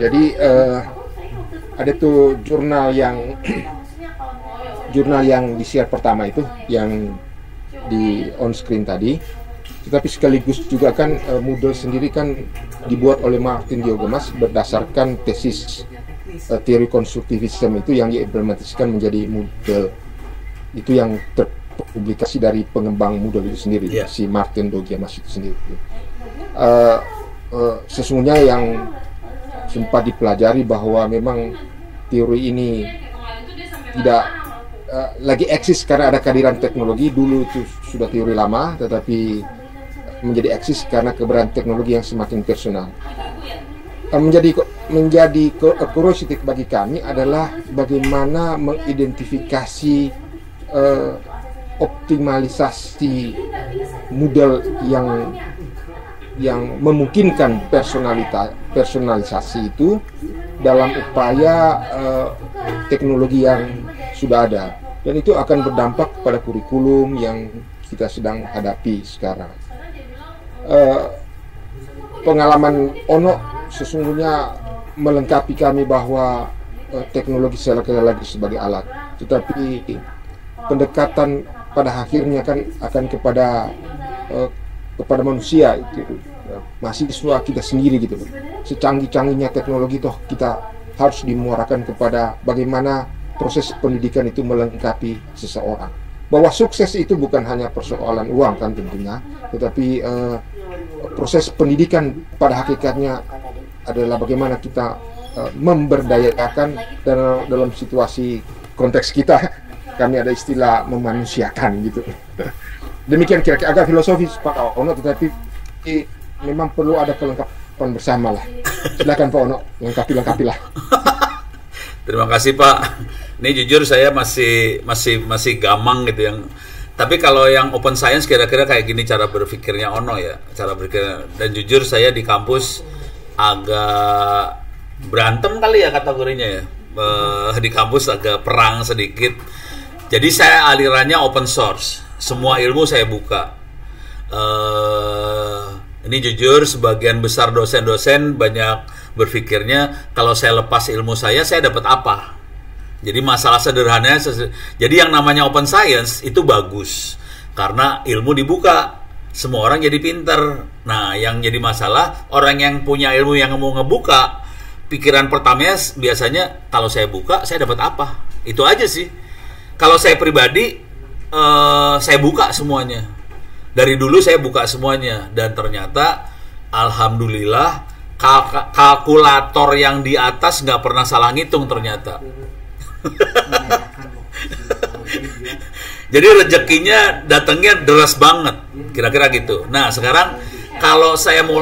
Jadi ada tuh jurnal yang di share pertama itu yang di on screen tadi, tetapi sekaligus juga kan Moodle sendiri kan dibuat oleh Martin Diogemas berdasarkan tesis teori konstruktivisme itu yang diimplementasikan menjadi Moodle. Itu yang publikasi dari pengembang model itu sendiri, Iya. si Martin Dogiamas itu sendiri. Sesungguhnya yang sempat dipelajari bahwa memang teori ini tidak lagi eksis karena ada kehadiran teknologi. Dulu itu sudah teori lama, tetapi menjadi eksis karena keberadaan teknologi yang semakin personal. Menjadi curiosity bagi kami adalah bagaimana mengidentifikasi optimalisasi model yang memungkinkan personalisasi itu dalam upaya teknologi yang sudah ada, dan itu akan berdampak pada kurikulum yang kita sedang hadapi sekarang. Pengalaman Ono sesungguhnya melengkapi kami bahwa teknologi sekali lagi sebagai alat, tetapi pendekatan pada akhirnya akan kepada manusia itu, mahasiswa kita sendiri gitu. Secanggih-canggihnya teknologi toh kita harus dimuarakan kepada bagaimana proses pendidikan itu melengkapi seseorang. Bahwa sukses itu bukan hanya persoalan uang kan tentunya, tetapi proses pendidikan pada hakikatnya adalah bagaimana kita memberdayakan dalam situasi konteks kita. Kami ada istilah memanusiakan gitu. Demikian kira-kira, agak filosofis Pak Ono, tetapi memang perlu ada kelengkapan bersama lah. Silakan Pak Ono, lengkapi-lengkapilah. Terima kasih Pak. Ini jujur saya masih gamang gitu yang. Tapi kalau yang open science kira-kira kayak gini cara berpikirnya Ono ya, cara berpikir. Dan jujur saya di kampus agak berantem kali ya kategorinya ya. Di kampus agak perang sedikit. Jadi saya alirannya open source. Semua ilmu saya buka. Ini jujur sebagian besar dosen-dosen banyak berpikirnya kalau saya lepas ilmu saya dapat apa. Jadi masalah sederhananya, jadi yang namanya open science itu bagus karena ilmu dibuka, semua orang jadi pinter. Nah, yang jadi masalah orang yang punya ilmu yang mau ngebuka, pikiran pertamanya biasanya kalau saya buka saya dapat apa? Itu aja sih. Kalau saya pribadi saya buka semuanya. Dari dulu saya buka semuanya dan ternyata alhamdulillah kalkulator yang di atas nggak pernah salah ngitung ternyata. Jadi rezekinya datangnya deras banget, kira-kira gitu. Nah sekarang kalau saya mau,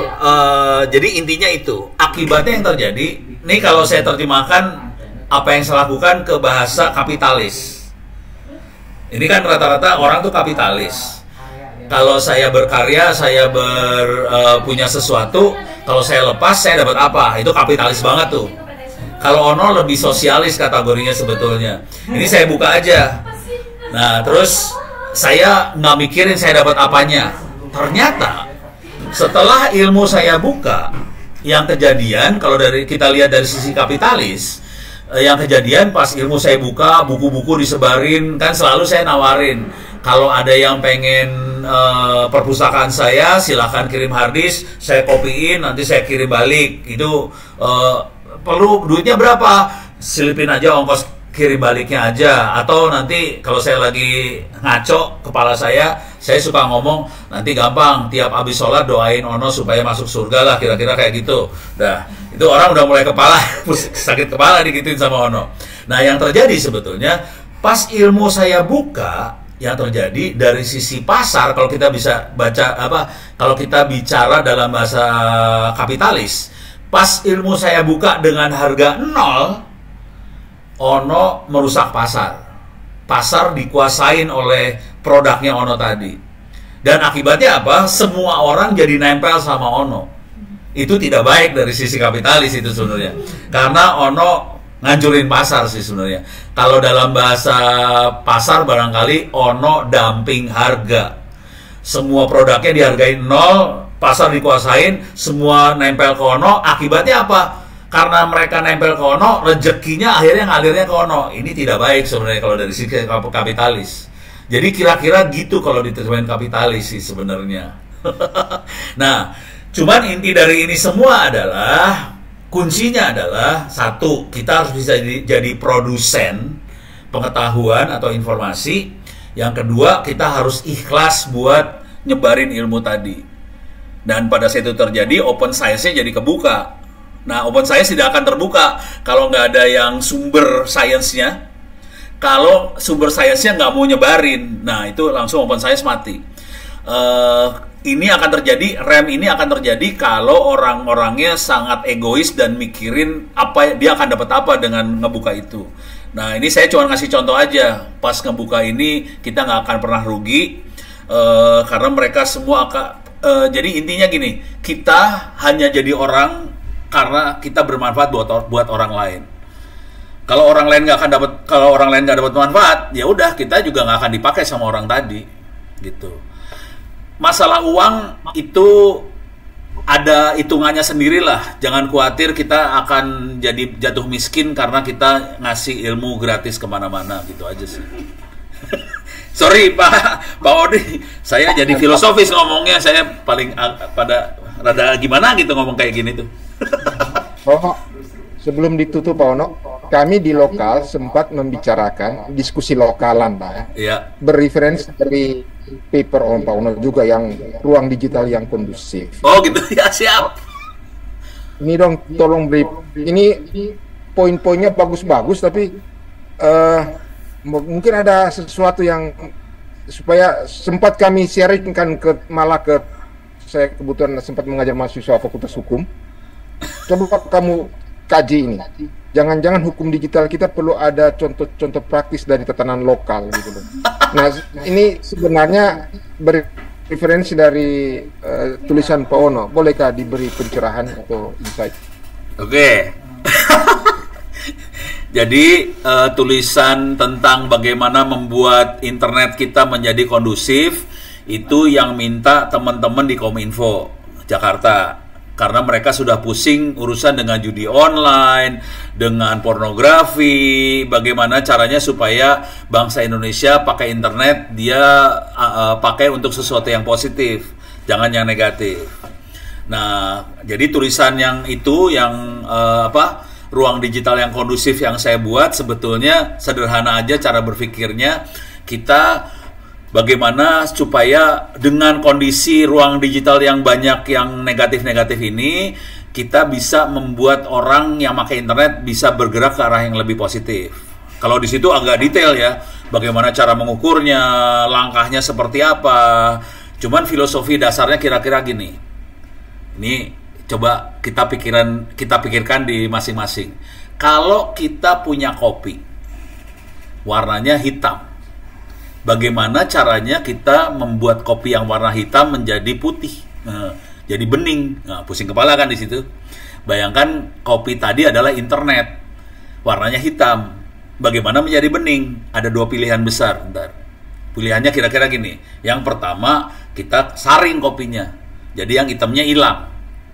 jadi intinya itu akibatnya yang terjadi. Nih kalau saya terjemahkan apa yang saya lakukan ke bahasa kapitalis. Ini kan rata-rata orang tuh kapitalis. Kalau saya berkarya, saya punya sesuatu, kalau saya lepas saya dapat apa? Itu kapitalis banget tuh. Kalau Ono lebih sosialis kategorinya sebetulnya. Ini saya buka aja. Nah, terus saya nggak mikirin saya dapat apanya. Ternyata setelah ilmu saya buka, yang kejadian kalau kita lihat dari sisi kapitalis, yang kejadian pas ilmu saya buka, buku-buku disebarin, kan selalu saya nawarin. Kalau ada yang pengen perpustakaan saya, silahkan kirim harddisk, saya kopiin, nanti saya kirim balik. Itu perlu duitnya berapa? Selipin aja ongkos kirim baliknya aja. Atau nanti kalau saya lagi ngaco kepala saya suka ngomong, nanti gampang, tiap habis sholat doain Ono supaya masuk surga lah, kira-kira kayak gitu. Nah, itu orang udah mulai kepala, sakit kepala digituin sama Ono. Nah, yang terjadi sebetulnya, pas ilmu saya buka, yang terjadi dari sisi pasar, kalau kita bisa baca kalau kita bicara dalam bahasa kapitalis, pas ilmu saya buka dengan harga 0, Ono merusak pasar. Pasar dikuasain oleh produknya Ono tadi. Dan akibatnya apa? Semua orang jadi nempel sama Ono. Itu tidak baik dari sisi kapitalis itu sebenarnya. Karena Ono ngancurin pasar sih sebenarnya. Kalau dalam bahasa pasar barangkali Ono dumping harga. Semua produknya dihargai 0, pasar dikuasain, semua nempel ke Ono. Akibatnya apa? Karena mereka nempel ke Ono, rezekinya akhirnya ngalirnya ke Ono. Ini tidak baik sebenarnya kalau dari sisi kapitalis. Jadi kira-kira gitu kalau diterjemahin kapitalis sih sebenarnya. Nah, cuman inti dari ini semua adalah kuncinya adalah satu, kita harus bisa jadi produsen pengetahuan atau informasi Yang kedua, kita harus ikhlas buat nyebarin ilmu tadi. Dan pada saat itu terjadi, open science-nya jadi kebuka. Nah, open science tidak akan terbuka kalau nggak ada yang sumber science-nya. Kalau sumber science-nya nggak mau nyebarin, nah itu langsung open science mati. Ini akan terjadi, rem ini akan terjadi kalau orang-orangnya sangat egois dan mikirin apa dia akan dapat apa dengan ngebuka itu. Nah, ini saya cuma ngasih contoh aja. Pas ngebuka ini kita nggak akan pernah rugi karena mereka semua akan. Jadi intinya gini, kita hanya jadi orang karena kita bermanfaat buat orang lain. Kalau orang lain nggak dapat manfaat, ya udah kita juga nggak akan dipakai sama orang tadi, gitu. Masalah uang itu ada hitungannya sendirilah. Jangan khawatir kita akan jadi jatuh miskin karena kita ngasih ilmu gratis kemana-mana, gitu aja sih. Sorry Pak Odi, saya jadi filosofis ngomongnya, saya paling pada rada gimana gitu ngomong kayak gini tuh. Oh, sebelum ditutup Pak Ono, kami di lokal sempat membicarakan diskusi lokalan Pak. Iya. Berreferensi dari paper Om Pak Ono juga yang ruang digital yang kondusif. Oh gitu ya, siap. Ini dong tolong beri, ini poin-poinnya bagus-bagus tapi mungkin ada sesuatu yang supaya sempat kami sharingkan ke saya kebetulan sempat mengajar mahasiswa Fakultas Hukum. Coba kamu kaji ini. Jangan-jangan hukum digital kita perlu ada contoh-contoh praktis dari tatanan lokal gitu loh. Nah, ini sebenarnya referensi dari tulisan Pak Ono. Bolehkah diberi pencerahan atau insight? Oke. Jadi tulisan tentang bagaimana membuat internet kita menjadi kondusif itu yang minta teman-teman di Kominfo Jakarta. Karena mereka sudah pusing urusan dengan judi online, dengan pornografi, bagaimana caranya supaya bangsa Indonesia pakai internet dia pakai untuk sesuatu yang positif, jangan yang negatif. Nah, jadi tulisan yang itu yang ruang digital yang kondusif yang saya buat sebetulnya sederhana aja cara berpikirnya. Kita bagaimana supaya dengan kondisi ruang digital yang banyak yang negatif-negatif ini, kita bisa membuat orang yang pakai internet bisa bergerak ke arah yang lebih positif. Kalau di situ agak detail ya, bagaimana cara mengukurnya, langkahnya seperti apa. Cuman filosofi dasarnya kira-kira gini. Ini coba kita pikirkan di masing-masing. Kalau kita punya kopi, warnanya hitam. Bagaimana caranya kita membuat kopi yang warna hitam menjadi putih, jadi bening? Nah, pusing kepala kan di situ. Bayangkan kopi tadi adalah internet, warnanya hitam. Bagaimana menjadi bening? Ada dua pilihan besar. Bentar. Pilihannya kira-kira gini. Yang pertama, kita saring kopinya, jadi yang hitamnya hilang.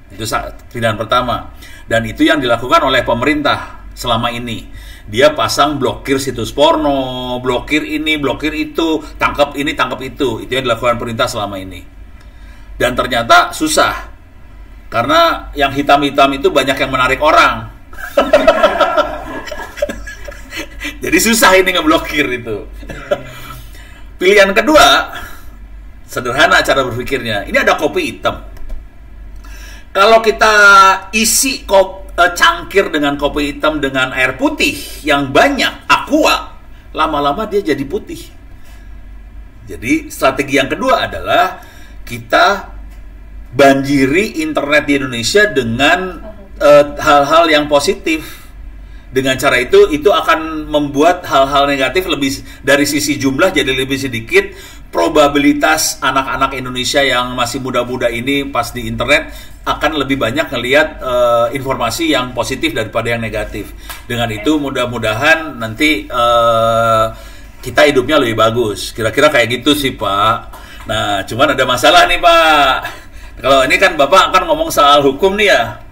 Itu pilihan pertama. Dan itu yang dilakukan oleh pemerintah selama ini. Dia pasang blokir situs porno, blokir ini, blokir itu, tangkap ini, tangkap itu. Itu yang dilakukan pemerintah selama ini. Dan ternyata susah. Karena yang hitam-hitam itu banyak yang menarik orang. Jadi susah ini ngeblokir itu. Pilihan kedua, sederhana cara berpikirnya. Ini ada kopi hitam. Kalau kita isi cangkir dengan kopi hitam dengan air putih yang banyak, aqua, lama-lama dia jadi putih. Jadi strategi yang kedua adalah kita banjiri internet di Indonesia dengan hal-hal yang positif. Dengan cara itu akan membuat hal-hal negatif lebih dari sisi jumlah jadi lebih sedikit. Probabilitas anak-anak Indonesia yang masih muda-muda ini pas di internet akan lebih banyak ngelihat informasi yang positif daripada yang negatif. Dengan itu mudah-mudahan nanti kita hidupnya lebih bagus. Kira-kira kayak gitu sih Pak. Nah, cuman ada masalah nih Pak. Kalau ini kan Bapak akan ngomong soal hukum nih ya.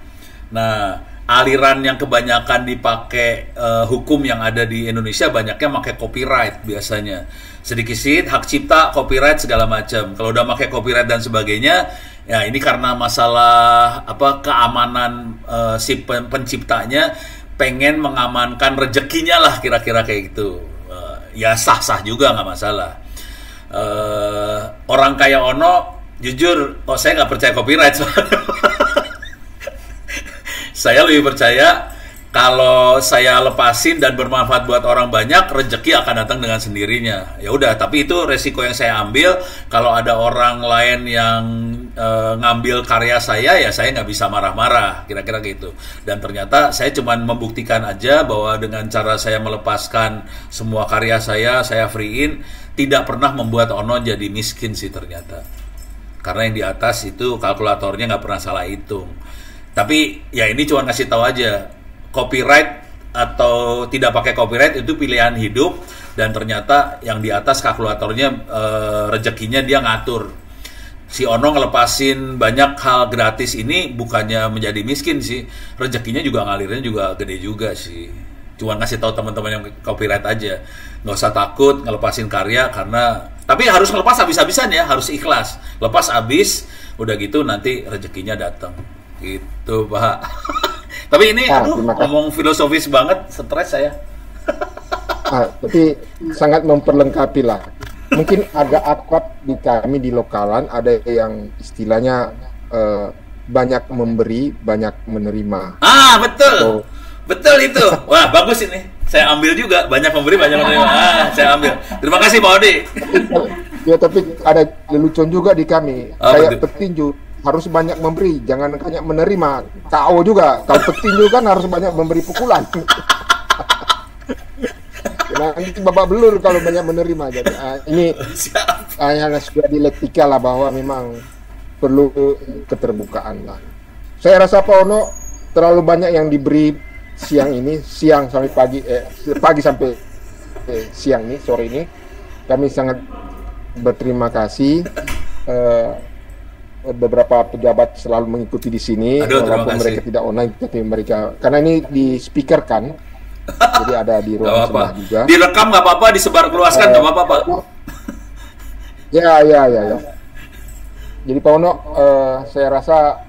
Nah, aliran yang kebanyakan dipakai hukum yang ada di Indonesia banyaknya pakai copyright biasanya. Sedikit hak cipta, copyright segala macam. Kalau udah pakai copyright dan sebagainya, ya ini karena masalah keamanan si penciptanya pengen mengamankan rezekinya lah kira-kira kayak gitu. Ya sah-sah juga nggak masalah. Orang kayak Ono, jujur, saya nggak percaya copyright. Saya lebih percaya kalau saya lepasin dan bermanfaat buat orang banyak, rezeki akan datang dengan sendirinya. Ya udah, tapi itu resiko yang saya ambil. Kalau ada orang lain yang ngambil karya saya, ya saya nggak bisa marah-marah, kira-kira gitu. Dan ternyata saya cuma membuktikan aja bahwa dengan cara saya melepaskan semua karya saya free-in, tidak pernah membuat Ono jadi miskin sih ternyata. Karena yang di atas itu kalkulatornya nggak pernah salah hitung. Tapi ya ini cuma ngasih tahu aja, copyright atau tidak pakai copyright itu pilihan hidup, dan ternyata yang di atas kalkulatornya rezekinya dia ngatur. Si Ono ngelepasin banyak hal gratis ini bukannya menjadi miskin sih, rezekinya juga ngalirnya juga gede juga sih. Cuma ngasih tahu teman-teman yang copyright aja, nggak usah takut ngelepasin karya, karena tapi harus ngelepas habis-habisan ya, harus ikhlas. Lepas habis, udah gitu nanti rezekinya datang. Gitu Pak. Tapi ini ngomong filosofis banget, stres saya. Tapi sangat memperlengkapi lah. Mungkin agak akrab di kami di lokalan, ada yang istilahnya banyak memberi, banyak menerima. Betul. Betul itu. Wah, bagus ini. Saya ambil juga, banyak memberi, banyak menerima. Saya ambil. Terima kasih Pak Odi. Ya, tapi ada lelucon juga di kami. Kayak petinju harus banyak memberi, jangan banyak menerima. KO juga, kalau petinju kan harus banyak memberi pukulan. Nanti babak belur kalau banyak menerima. Jadi ini yang sudah dialektika lah, bahwa memang perlu keterbukaan lah. Saya rasa Pak Ono terlalu banyak yang diberi siang sampai pagi sampai siang ini, sore ini. Kami sangat berterima kasih. Beberapa pejabat selalu mengikuti di sini, walaupun mereka tidak online, tapi mereka, karena ini di speakerkan, jadi ada di ruang sebelah juga. Direkam nggak apa-apa, disebar keluaskan nggak apa-apa Pak. Ya. Jadi Pak Ono, saya rasa